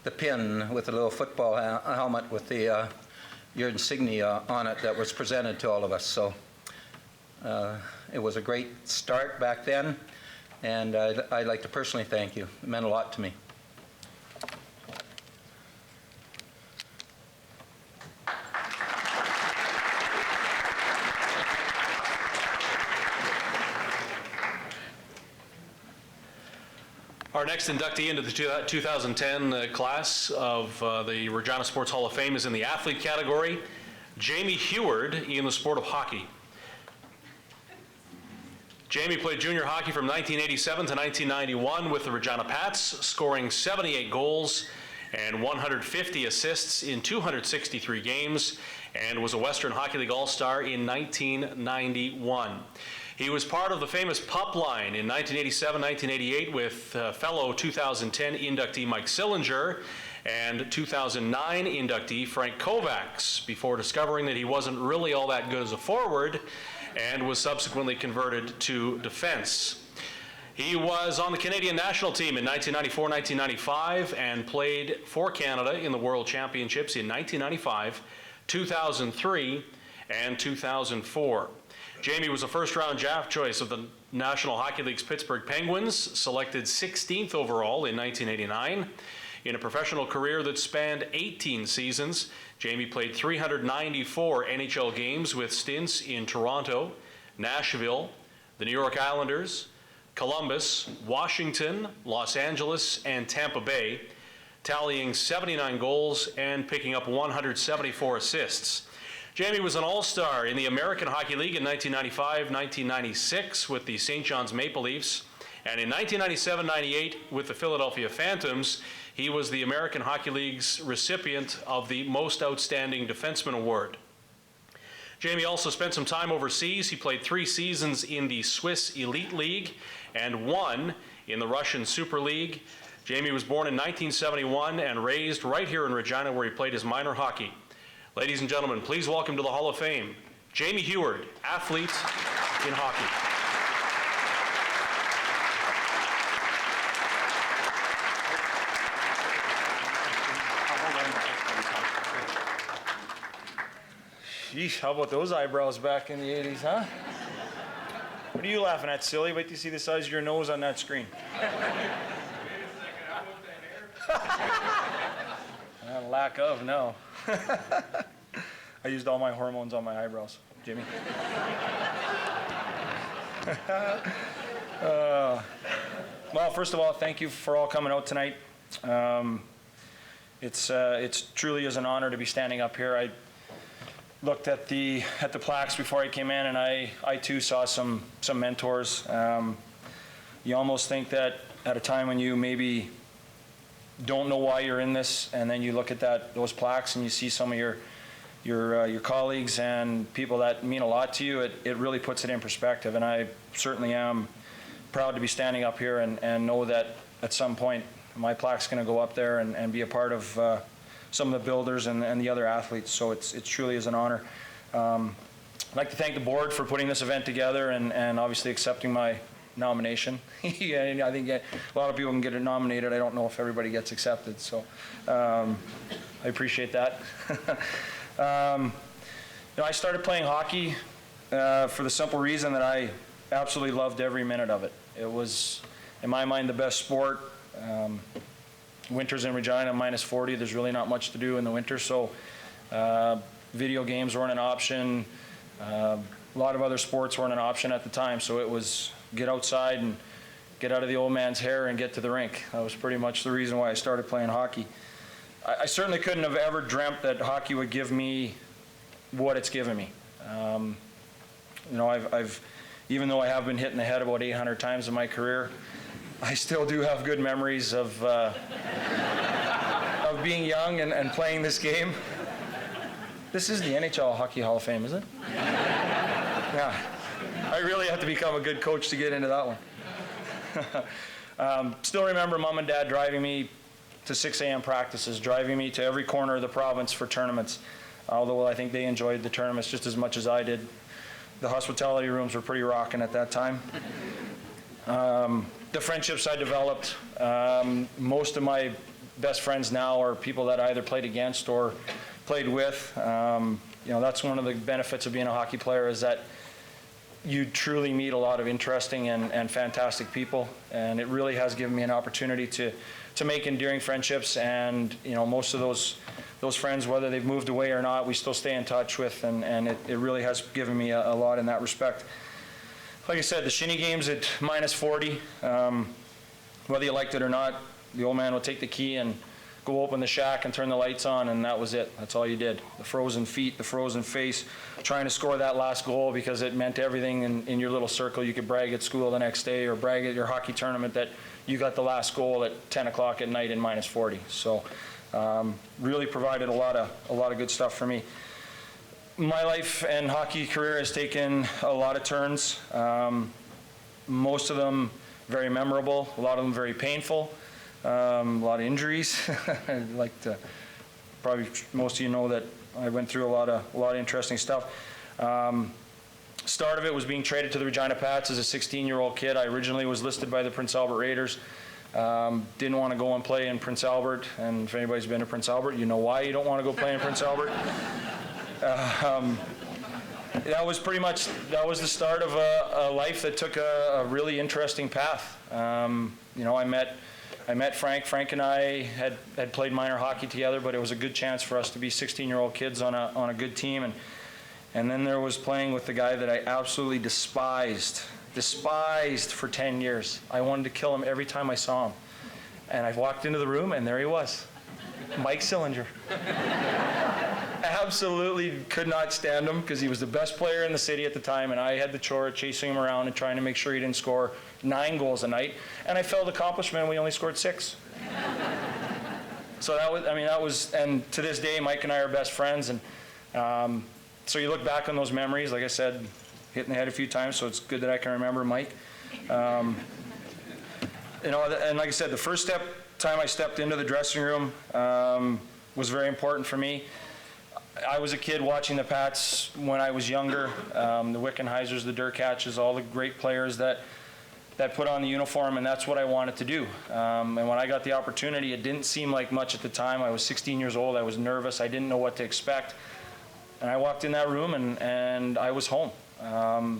the pin with the little football helmet with your insignia on it that was presented to all of us. So it was a great start back then, and I'd like to personally thank you. It meant a lot to me. Our next inductee into the 2010 class of the Regina Sports Hall of Fame is in the athlete category, Jamie Heward, in the sport of hockey. Jamie played junior hockey from 1987 to 1991 with the Regina Pats, scoring 78 goals and 150 assists in 263 games, and was a Western Hockey League All-Star in 1991. He was part of the famous pup line in 1987-1988 with fellow 2010 inductee Mike Sillinger and 2009 inductee Frank Kovacs before discovering that he wasn't really all that good as a forward and was subsequently converted to defense. He was on the Canadian national team in 1994-1995 and played for Canada in the World Championships in 1995, 2003, and 2004. Jamie was a first-round draft choice of the National Hockey League's Pittsburgh Penguins, selected 16th overall in 1989. In a professional career that spanned 18 seasons, Jamie played 394 NHL games with stints in Toronto, Nashville, the New York Islanders, Columbus, Washington, Los Angeles, and Tampa Bay, tallying 79 goals and picking up 174 assists. Jamie was an all-star in the American Hockey League in 1995-1996 with the St. John's Maple Leafs, and in 1997-98 with the Philadelphia Phantoms. He was the American Hockey League's recipient of the Most Outstanding Defenseman Award. Jamie also spent some time overseas. He played 3 seasons in the Swiss Elite League and 1 in the Russian Super League. Jamie was born in 1971 and raised right here in Regina, where he played his minor hockey. Ladies and gentlemen, please welcome to the Hall of Fame, Jamie Heward, athlete in hockey. Sheesh, how about those eyebrows back in the 80s, huh? What are you laughing at, silly? Wait till you see the size of your nose on that screen. Lack of, no. I used all my hormones on my eyebrows, Jimmy. Well, first of all, thank you for all coming out tonight. It's truly is an honor to be standing up here. I looked at the plaques before I came in, and I too saw some mentors. You almost think that at a time when you maybe don't know why you're in this, and then you look at those plaques and you see some of your colleagues and people that mean a lot to you, it really puts it in perspective. And I certainly am proud to be standing up here and know that at some point my plaque's going to go up there and be a part of some of the builders and the other athletes. So it truly is an honor. I'd like to thank the board for putting this event together and obviously accepting my nomination. I think a lot of people can get it nominated. I don't know if everybody gets accepted, so I appreciate that. I started playing hockey for the simple reason that I absolutely loved every minute of it. It was, in my mind, the best sport. Winters in Regina, minus 40, there's really not much to do in the winter, so video games weren't an option. A lot of other sports weren't an option at the time, so it was get outside and get out of the old man's hair and get to the rink. That was pretty much the reason why I started playing hockey. I certainly couldn't have ever dreamt that hockey would give me what it's given me. I've even though I have been hit in the head about 800 times in my career, I still do have good memories of being young and playing this game. This is the NHL Hockey Hall of Fame, is it? Yeah. I really have to become a good coach to get into that one. Still remember Mom and Dad driving me to 6 a.m. practices, driving me to every corner of the province for tournaments, although I think they enjoyed the tournaments just as much as I did. The hospitality rooms were pretty rocking at that time. The friendships I developed, most of my best friends now are people that I either played against or played with. That's one of the benefits of being a hockey player, is that you truly meet a lot of interesting and fantastic people, and it really has given me an opportunity to make enduring friendships. And most of those friends, whether they've moved away or not, we still stay in touch with, and it really has given me a lot in that respect. Like I said, the shinny games at minus 40, whether you liked it or not, the old man would take the key and go open the shack and turn the lights on, and that was it. That's all you did. The frozen feet, the frozen face, trying to score that last goal because it meant everything in your little circle. You could brag at school the next day or brag at your hockey tournament that you got the last goal at 10 o'clock at night in minus 40. So really provided a lot of good stuff for me. My life and hockey career has taken a lot of turns. Most of them very memorable, a lot of them very painful, a lot of injuries. I'd like to, probably most of you know that I went through a lot of interesting stuff. Start of it was being traded to the Regina Pats as a 16-year-old kid. I originally was listed by the Prince Albert Raiders. Didn't want to go and play in Prince Albert, and if anybody's been to Prince Albert, you know why you don't want to go play in Prince Albert. That was the start of a life that took a really interesting path. I met Frank. Frank and I had played minor hockey together, but it was a good chance for us to be 16-year-old kids on a good team. And then there was playing with the guy that I absolutely despised for 10 years. I wanted to kill him every time I saw him. And I walked into the room, and there he was, Mike Sillinger. Absolutely could not stand him because he was the best player in the city at the time, and I had the chore of chasing him around and trying to make sure he didn't score 9 goals a night. And I failed accomplishment, and we only scored 6. So that was, and to this day, Mike and I are best friends. And so you look back on those memories, like I said, hit in the head a few times, so it's good that I can remember Mike. And like I said, the first time I stepped into the dressing room was very important for me. I was a kid watching the Pats when I was younger, the Wickenheisers, the Durkatches, all the great players that put on the uniform, and that's what I wanted to do. And when I got the opportunity, it didn't seem like much at the time. I was 16 years old. I was nervous. I didn't know what to expect. And I walked in that room, and I was home. I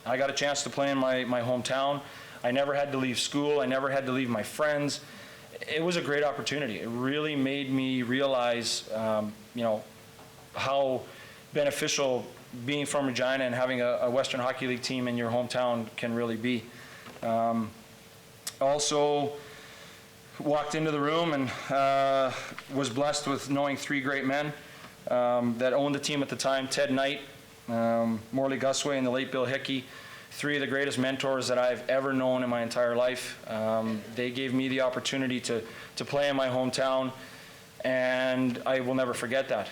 got a chance to play in my hometown. I never had to leave school. I never had to leave my friends. It was a great opportunity. It really made me realize, how beneficial being from Regina and having a Western Hockey League team in your hometown can really be. Also, walked into the room and was blessed with knowing 3 great men that owned the team at the time: Ted Knight, Morley Gusway, and the late Bill Hickey. 3 of the greatest mentors that I've ever known in my entire life. They gave me the opportunity to play in my hometown, and I will never forget that.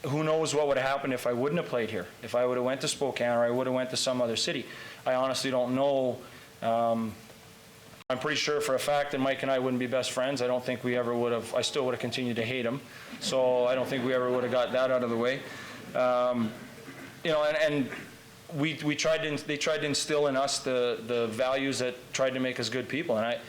Who knows what would have happened if I wouldn't have played here, if I would have went to Spokane or I would have went to some other city. I honestly don't know. I'm pretty sure for a fact that Mike and I wouldn't be best friends. I don't think we ever would have. I still would have continued to hate him. So I don't think we ever would have got that out of the way. And they tried to instill in us the values that tried to make us good people. And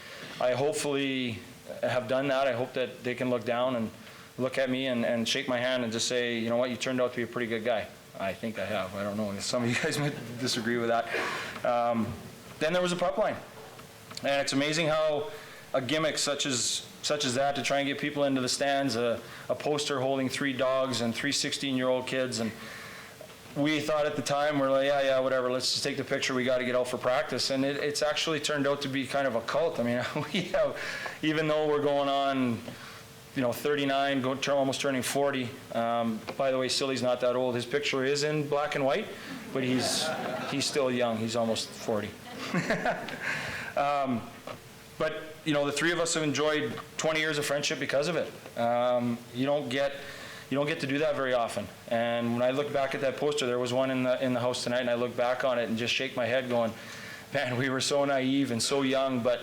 I hopefully have done that. I hope that they can look down and look at me and shake my hand and just say, you know what, you turned out to be a pretty good guy. I think I have. I don't know. Some of you guys might disagree with that. Then there was a puck line. And it's amazing how a gimmick such as that, to try and get people into the stands, a poster holding 3 dogs and 3 16-year-old kids, and we thought at the time, we're like, yeah, whatever, let's just take the picture, we got to get out for practice. And it's actually turned out to be kind of a cult. I mean, we have, even though we're going on, 39, almost turning 40. By the way, Silly's not that old. His picture is in black and white, but he's still young. He's almost 40. But, the 3 of us have enjoyed 20 years of friendship because of it. You don't get to do that very often. And when I look back at that poster, there was one in the house tonight, and I look back on it and just shake my head going, man, we were so naive and so young, but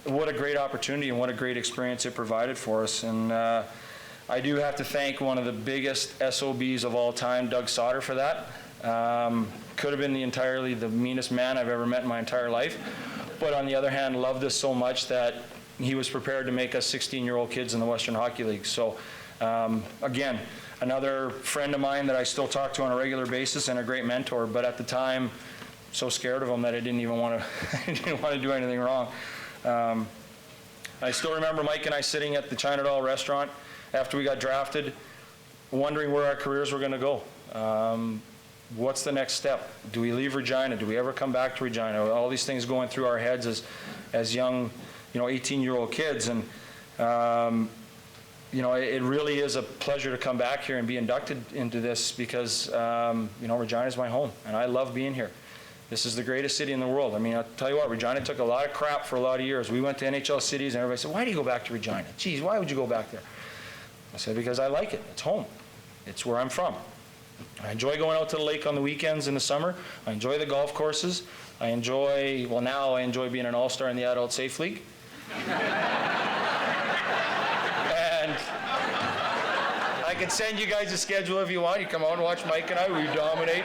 what a great opportunity and what a great experience it provided for us. And I do have to thank one of the biggest SOBs of all time, Doug Sauter, for that. Could have been the meanest man I've ever met in my entire life. But on the other hand, loved us so much that he was prepared to make us 16-year-old kids in the Western Hockey League. So again, another friend of mine that I still talk to on a regular basis and a great mentor, but at the time, so scared of him that I didn't even want to do anything wrong. I still remember Mike and I sitting at the China Doll restaurant after we got drafted, wondering where our careers were going to go. What's the next step? Do we leave Regina? Do we ever come back to Regina? All these things going through our heads as young, 18-year-old kids. And it really is a pleasure to come back here and be inducted into this because, Regina is my home, and I love being here. This is the greatest city in the world. I mean, I'll tell you what, Regina took a lot of crap for a lot of years. We went to NHL cities, and everybody said, why do you go back to Regina? Geez, why would you go back there? I said, because I like it. It's home. It's where I'm from. I enjoy going out to the lake on the weekends in the summer. I enjoy the golf courses. I enjoy, well, now I enjoy being an all-star in the Adult Safe League. And I can send you guys a schedule if you want. You come out and watch Mike and I. We dominate.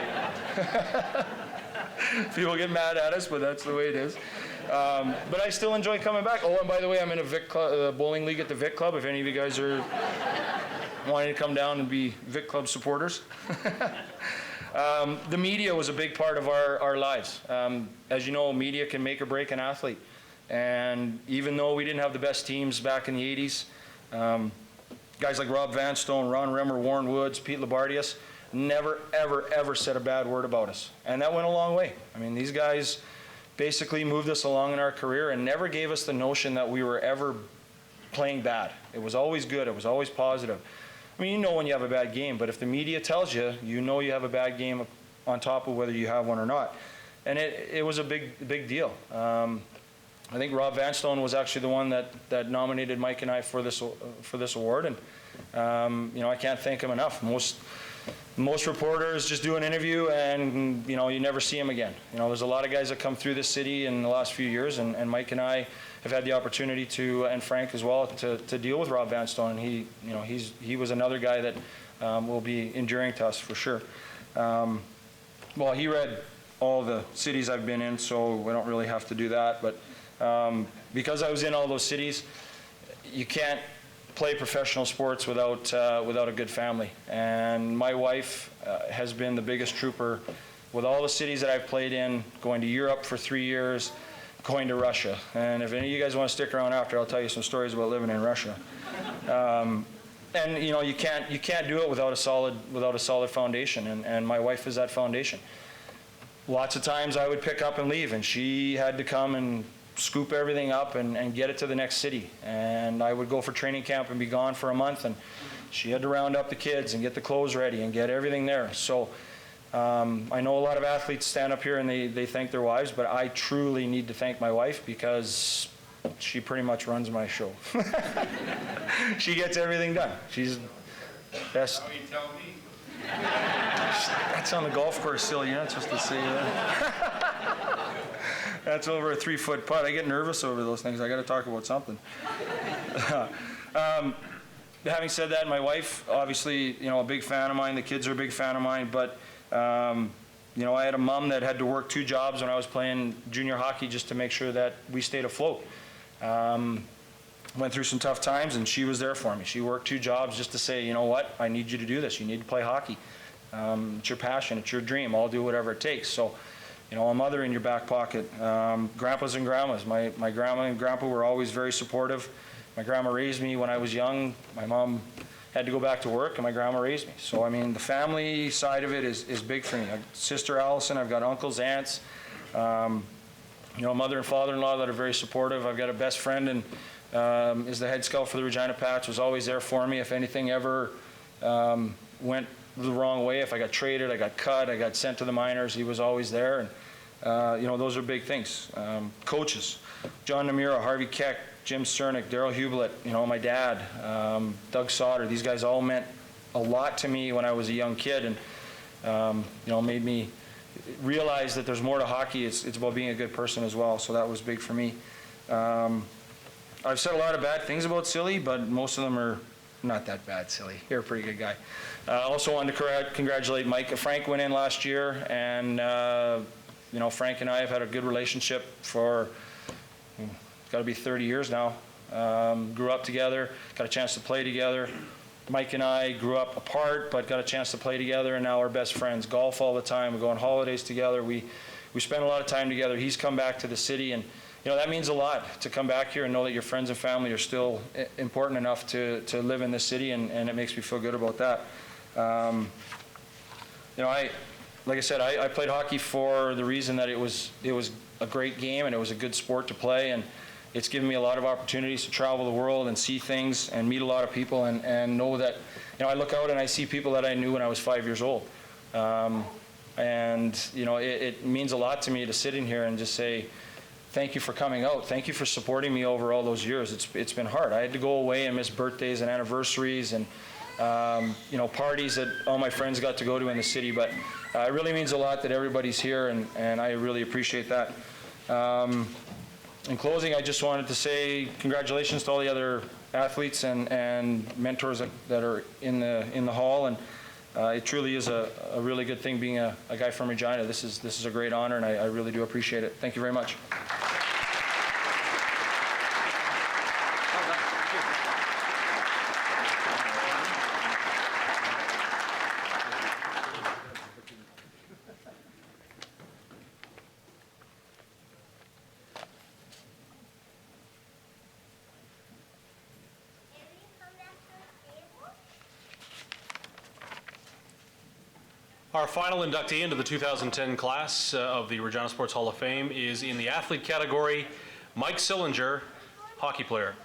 People get mad at us, but that's the way it is. But I still enjoy coming back. Oh, and by the way, I'm in a Vic bowling league at the Vic Club. If any of you guys are wanting to come down and be Vic Club supporters. The media was a big part of our lives. As you know, media can make or break an athlete. And even though we didn't have the best teams back in the 80s, guys like Rob Vanstone, Ron Rimmer, Warren Woods, Pete Labardius never, ever, ever said a bad word about us. And that went a long way. I mean, these guys basically moved us along in our career and never gave us the notion that we were ever playing bad. It was always good. It was always positive. I mean, you know when you have a bad game, but if the media tells you, you know you have a bad game on top of whether you have one or not. And it was a big deal. I think Rob Vanstone was actually the one that nominated Mike and I for this award, and you know, I can't thank him enough. Most reporters just do an interview and you know, you never see him again. You know, there's a lot of guys that come through this city in the last few years, and Mike and I have had the opportunity to, and Frank as well, to deal with Rob Vanstone. And he was another guy that will be enduring to us for sure. Well, he read all the cities I've been in, so we don't really have to do that. But because I was in all those cities, you can't play professional sports without a good family. And my wife has been the biggest trooper with all the cities that I've played in, going to Europe for 3 years, going to Russia. And if any of you guys want to stick around after, I'll tell you some stories about living in Russia. And you know, you can't do it without a solid foundation, and my wife is that foundation. Lots of times I would pick up and leave, and she had to come and scoop everything up and get it to the next city. And I would go for training camp and be gone for a month, and she had to round up the kids and get the clothes ready and get everything there. So I know a lot of athletes stand up here and they thank their wives, but I truly need to thank my wife because she pretty much runs my show. She gets everything done. She's best. How you tell me? That's on the golf course still. You're not supposed to say that. That's over a 3-foot putt. I get nervous over those things. I got to talk about something. Having said that, my wife, obviously, you know, a big fan of mine. The kids are a big fan of mine. But, you know, I had a mom that had to work 2 jobs when I was playing junior hockey just to make sure that we stayed afloat. Went through some tough times, and she was there for me. She worked 2 jobs just to say, you know what, I need you to do this. You need to play hockey. It's your passion. It's your dream. I'll do whatever it takes. So, you know, a mother in your back pocket. Grandpas and grandmas. My grandma and grandpa were always very supportive. My grandma raised me when I was young. My mom had to go back to work, and my grandma raised me. So, I mean, the family side of it is big for me. I've got sister Allison. I've got uncles, aunts. You know, mother and father-in-law that are very supportive. I've got a best friend and is the head scout for the Regina Pats, was always there for me if anything ever went the wrong way. If I got traded, I got cut, I got sent to the minors, he was always there. And, you know, those are big things. Coaches, John Namira, Harvey Keck, Jim Cernick, Daryl Hublet, you know, my dad, Doug Sauter, these guys all meant a lot to me when I was a young kid, and, you know, made me realize that there's more to hockey. It's about being a good person as well, so that was big for me. I've said a lot of bad things about Silly, but most of them are not that bad, Silly. You're a pretty good guy. I also wanted to congratulate Mike. Frank went in last year, and you know, Frank and I have had a good relationship for, it's got to be 30 years now. Grew up together, got a chance to play together. Mike and I grew up apart, but got a chance to play together, and now we're best friends. Golf all the time. We go on holidays together. We spend a lot of time together. He's come back to the city, and you know, that means a lot to come back here and know that your friends and family are still important enough to live in this city, and it makes me feel good about that. You know, like I said, I played hockey for the reason that it was a great game and it was a good sport to play, and it's given me a lot of opportunities to travel the world and see things and meet a lot of people, and know that, you know, I look out and I see people that I knew when I was 5 years old. And, you know, it means a lot to me to sit in here and just say, thank you for coming out. Thank you for supporting me over all those years. It's been hard. I had to go away and miss birthdays and anniversaries and parties that all my friends got to go to in the city, but it really means a lot that everybody's here, and I really appreciate that. In closing, I just wanted to say congratulations to all the other athletes and mentors that are in the hall, and it truly is a really good thing being a guy from Regina. This is a great honor, and I really do appreciate it. Thank you very much. Our final inductee into the 2010 class of the Regina Sports Hall of Fame is in the athlete category, Mike Sillinger, hockey player.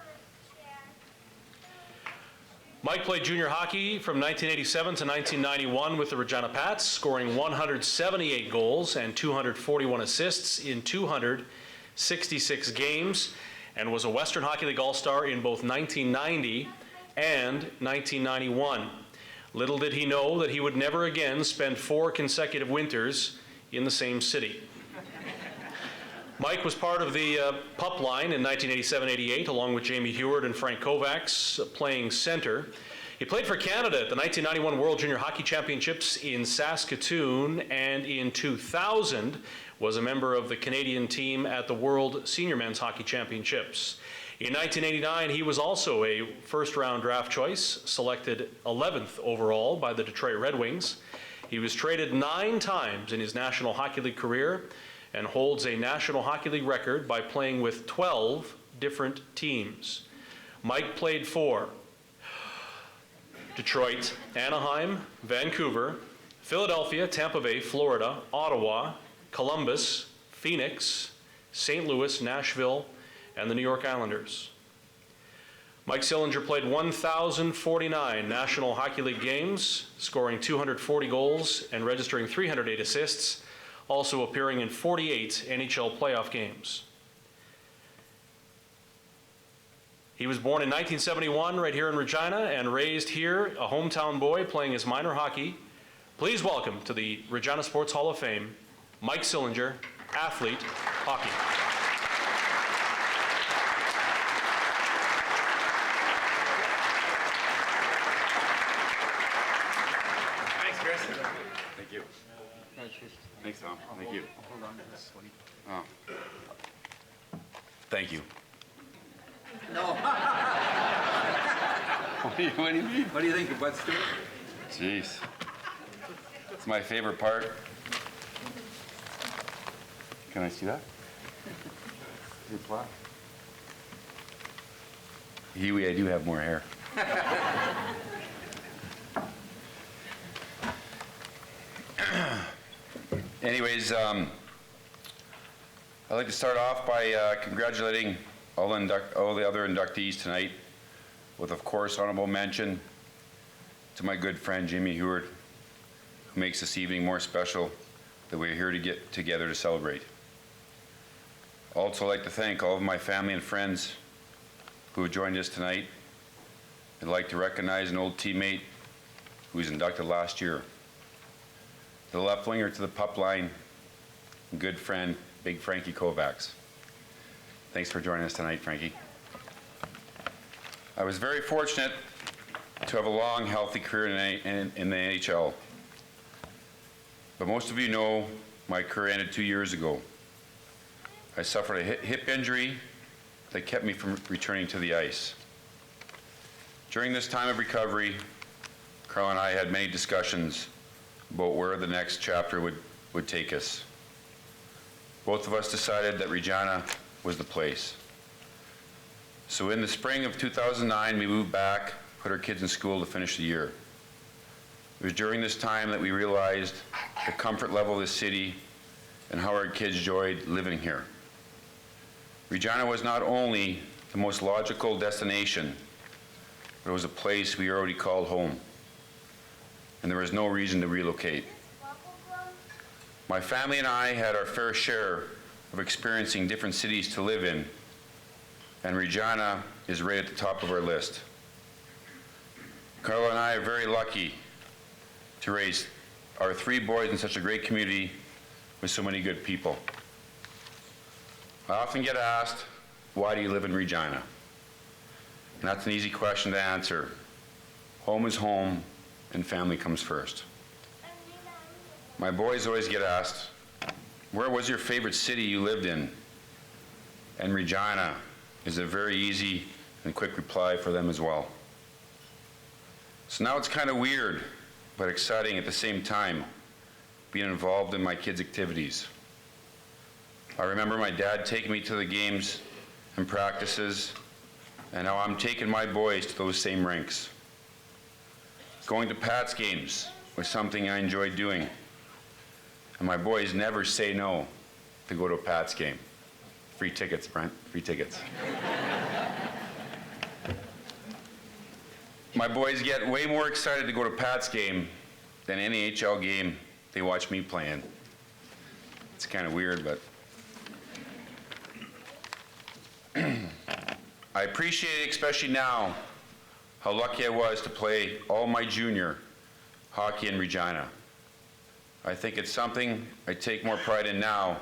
Mike played junior hockey from 1987 to 1991 with the Regina Pats, scoring 178 goals and 241 assists in 266 games, and was a Western Hockey League All-Star in both 1990 and 1991. Little did he know that he would never again spend 4 consecutive winters in the same city. Mike was part of the pup line in 1987-88, along with Jamie Heward and Frank Kovacs, playing center. He played for Canada at the 1991 World Junior Hockey Championships in Saskatoon, and in 2000 was a member of the Canadian team at the World Senior Men's Hockey Championships. In 1989, he was also a first-round draft choice, selected 11th overall by the Detroit Red Wings. He was traded 9 times in his National Hockey League career and holds a National Hockey League record by playing with 12 different teams. Mike played for Detroit, Anaheim, Vancouver, Philadelphia, Tampa Bay, Florida, Ottawa, Columbus, Phoenix, St. Louis, Nashville, and the New York Islanders. Mike Sillinger played 1,049 National Hockey League games, scoring 240 goals and registering 308 assists, also appearing in 48 NHL playoff games. He was born in 1971 right here in Regina and raised here, a hometown boy playing his minor hockey. Please welcome to the Regina Sports Hall of Fame, Mike Sillinger, athlete, hockey. Thank you. Thanks, Tom. Thank you. Oh. Thank you. No. What do you mean? What do you think of Bud Stewart? Jeez. It's my favorite part. Can I see that? Your plaque. Huey, I do have more hair. Anyways, I'd like to start off by congratulating all the other inductees tonight, with, of course, honorable mention to my good friend Jamie Heward, who makes this evening more special that we're here to get together to celebrate. I'd also like to thank all of my family and friends who have joined us tonight. I'd like to recognize an old teammate who was inducted last year. To the left winger, to the pup line, good friend, Big Frankie Kovacs. Thanks for joining us tonight, Frankie. I was very fortunate to have a long, healthy career in the NHL. But most of you know my career ended 2 years ago. I suffered a hip injury that kept me from returning to the ice. During this time of recovery, Carl and I had many discussions about where the next chapter would take us. Both of us decided that Regina was the place. So in the spring of 2009, we moved back, put our kids in school to finish the year. It was during this time that we realized the comfort level of the city and how our kids enjoyed living here. Regina was not only the most logical destination, but it was a place we already called home, and there was no reason to relocate. My family and I had our fair share of experiencing different cities to live in, and Regina is right at the top of our list. Carla and I are very lucky to raise our 3 boys in such a great community with so many good people. I often get asked, why do you live in Regina? And that's an easy question to answer. Home is home, and family comes first. My boys always get asked, where was your favorite city you lived in? And Regina is a very easy and quick reply for them as well. So now it's kind of weird, but exciting at the same time, being involved in my kids' activities. I remember my dad taking me to the games and practices, and now I'm taking my boys to those same rinks. Going to Pat's games was something I enjoyed doing, and my boys never say no to go to a Pat's game. Free tickets, Brent, free tickets. My boys get way more excited to go to Pat's game than any NHL game they watch me playing. It's kind of weird, but I appreciate, especially now, how lucky I was to play all my junior hockey in Regina. I think it's something I take more pride in now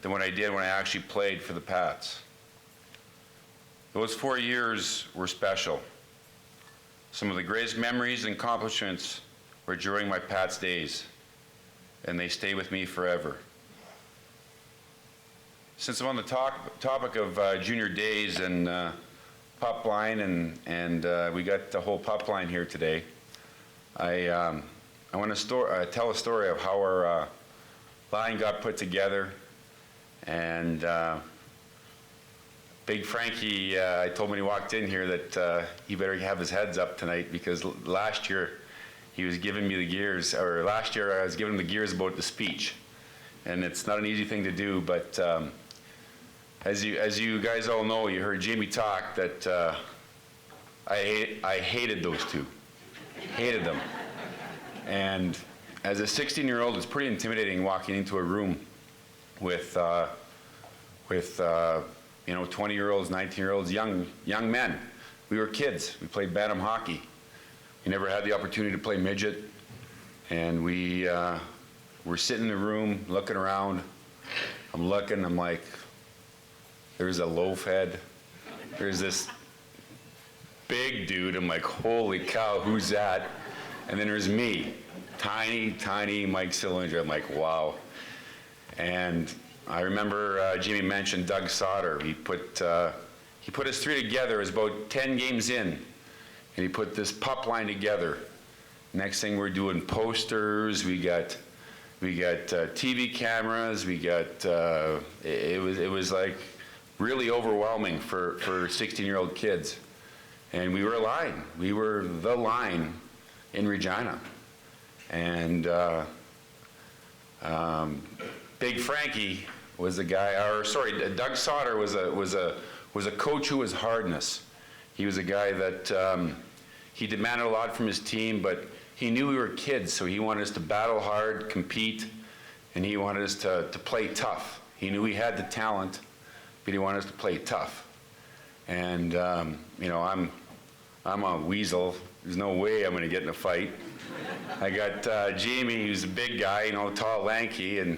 than what I did when I actually played for the Pats. Those 4 years were special. Some of the greatest memories and accomplishments were during my Pats days, and they stay with me forever. Since I'm on the topic of junior days and pup line, and we got the whole pup line here today, I want to tell a story of how our line got put together. And Big Frankie, I told him when he walked in here that he better have his heads up tonight, because last year he was giving me the gears, or last year I was giving him the gears about the speech. And it's not an easy thing to do, but as you guys all know, you heard Jamie talk, that I hated those two. Hated them. And as a 16-year-old, it's pretty intimidating walking into a room with 20-year-olds, 19-year-olds, young men. We were kids. We played bantam hockey. We never had the opportunity to play midget. And we were sitting in the room looking around. I'm looking, I'm like, there's a loaf head. There's this big dude. I'm like, holy cow, who's that? And then there's me, tiny Mike Sillinger. I'm like, wow. And I remember Jimmy mentioned Doug Sauter. He put us 3 together. It was about 10 games in, and he put this pup line together. Next thing, we're doing posters. We got TV cameras. We got it was like really overwhelming for 16-year-old kids. And we were a line. We were the line in Regina. And Big Frankie was a guy, Doug Sauter was a coach who was hardness. He was a guy that he demanded a lot from his team, but he knew we were kids, so he wanted us to battle hard, compete, and he wanted us to play tough. He knew we had the talent, but he wanted us to play tough. And I'm a weasel. There's no way I'm going to get in a fight. I got Jamie, who's a big guy, tall, lanky, and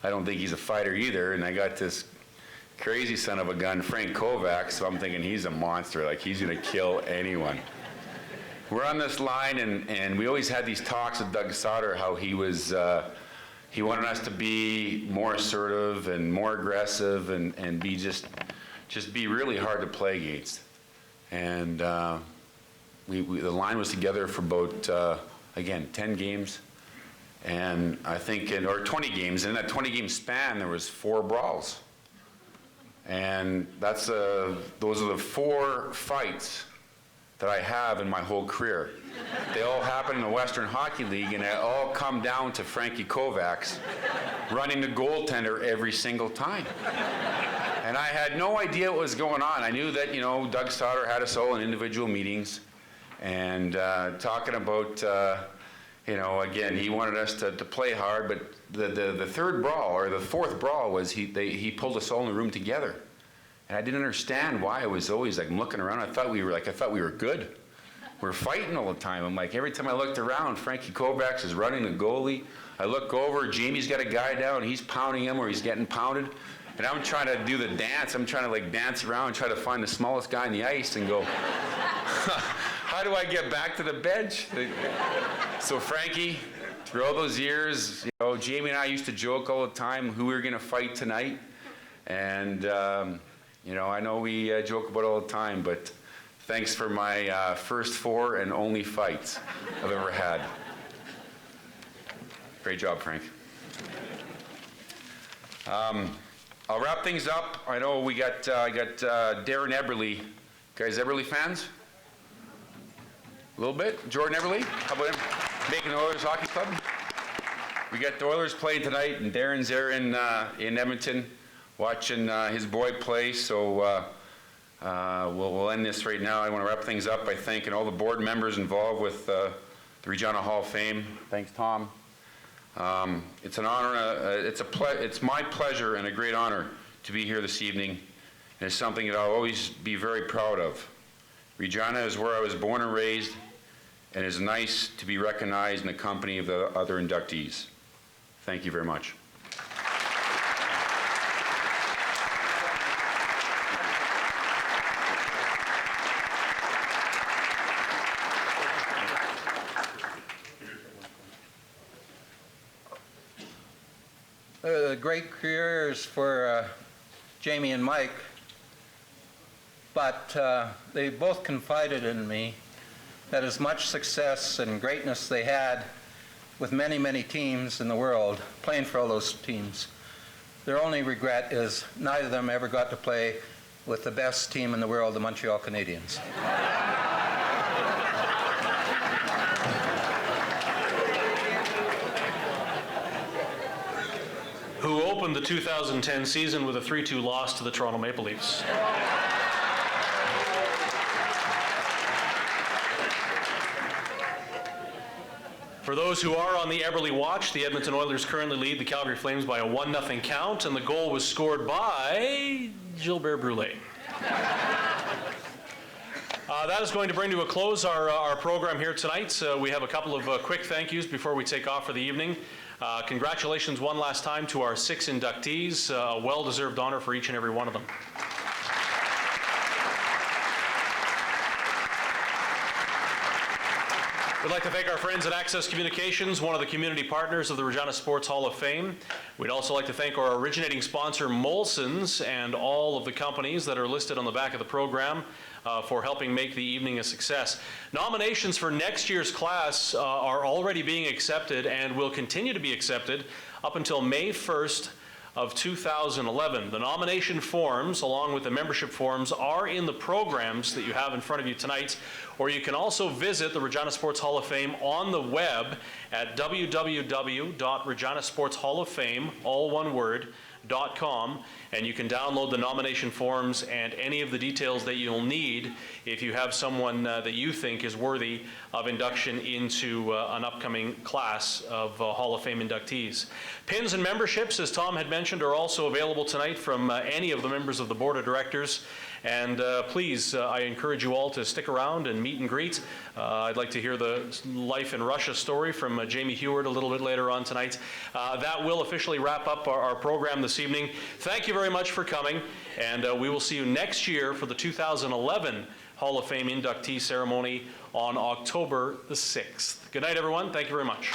I don't think he's a fighter either. And I got this crazy son of a gun, Frank Kovacs, so I'm thinking he's a monster, like he's going to kill anyone. We're on this line, and we always had these talks with Doug Sauter, how he wanted us to be more assertive and more aggressive and be just be really hard to play against. And the line was together for about, again, 10 games. And I think, or 20 games. And in that 20-game span, there was 4 brawls. And those are the 4 fights that I have in my whole career. They all happen in the Western Hockey League, and they all come down to Frankie Kovacs running the goaltender every single time. And I had no idea what was going on. I knew that, Doug Sauter had us all in individual meetings and talking about, again, he wanted us to play hard, but the third brawl, or the 4th brawl, was he pulled us all in the room together. And I didn't understand why. I was always like looking around. I thought we were good. we're fighting all the time. I'm like, every time I looked around, Frankie Kovacs is running the goalie. I look over, Jamie's got a guy down, he's pounding him or he's getting pounded. And I'm trying to do the dance. I'm trying to like dance around and try to find the smallest guy in the ice and go, how do I get back to the bench? So Frankie, through all those years, you know, Jamie and I used to joke all the time who we were going to fight tonight. And, you know, I know we joke about it all the time, but thanks for my first 4 and only fights I've ever had. Great job, Frank. I'll wrap things up. I know we got Darren Eberle. Guys, Eberle fans? A little bit? Jordan Eberle? How about him making the Oilers Hockey Club? We got the Oilers playing tonight, and Darren's there in Edmonton watching his boy play. So we'll end this right now. I want to wrap things up by thanking all the board members involved with the Regina Hall of Fame. Thanks, Tom. It's an honor, it's my pleasure and a great honor to be here this evening, and it's something that I'll always be very proud of. Regina is where I was born and raised, and it's nice to be recognized in the company of the other inductees. Thank you very much. Great careers for Jamie and Mike, but they both confided in me that as much success and greatness they had with many, many teams in the world, playing for all those teams, their only regret is neither of them ever got to play with the best team in the world, the Montreal Canadiens. Who opened the 2010 season with a 3-2 loss to the Toronto Maple Leafs. For those who are on the Eberle watch, the Edmonton Oilers currently lead the Calgary Flames by a 1-0 count, and the goal was scored by Gilbert Brulé. That is going to bring to a close our program here tonight. We have a couple of quick thank yous before we take off for the evening. Congratulations one last time to our 6 inductees. A well-deserved honor for each and every one of them. We'd like to thank our friends at Access Communications, one of the community partners of the Regina Sports Hall of Fame. We'd also like to thank our originating sponsor, Molson's, and all of the companies that are listed on the back of the program for helping make the evening a success. Nominations for next year's class are already being accepted and will continue to be accepted up until May 1st of 2011. The nomination forms, along with the membership forms, are in the programs that you have in front of you tonight, or you can also visit the Regina Sports Hall of Fame on the web at www.reginasportshalloffame, all one word, .com, and you can download the nomination forms and any of the details that you'll need if you have someone that you think is worthy of induction into an upcoming class of Hall of Fame inductees. Pins and memberships, as Tom had mentioned, are also available tonight from any of the members of the Board of Directors. And please, I encourage you all to stick around and meet and greet. I'd like to hear the life in Russia story from Jamie Heward a little bit later on tonight. That will officially wrap up our program this evening. Thank you very much for coming, and we will see you next year for the 2011 Hall of Fame inductee ceremony on October the 6th. Good night, everyone. Thank you very much.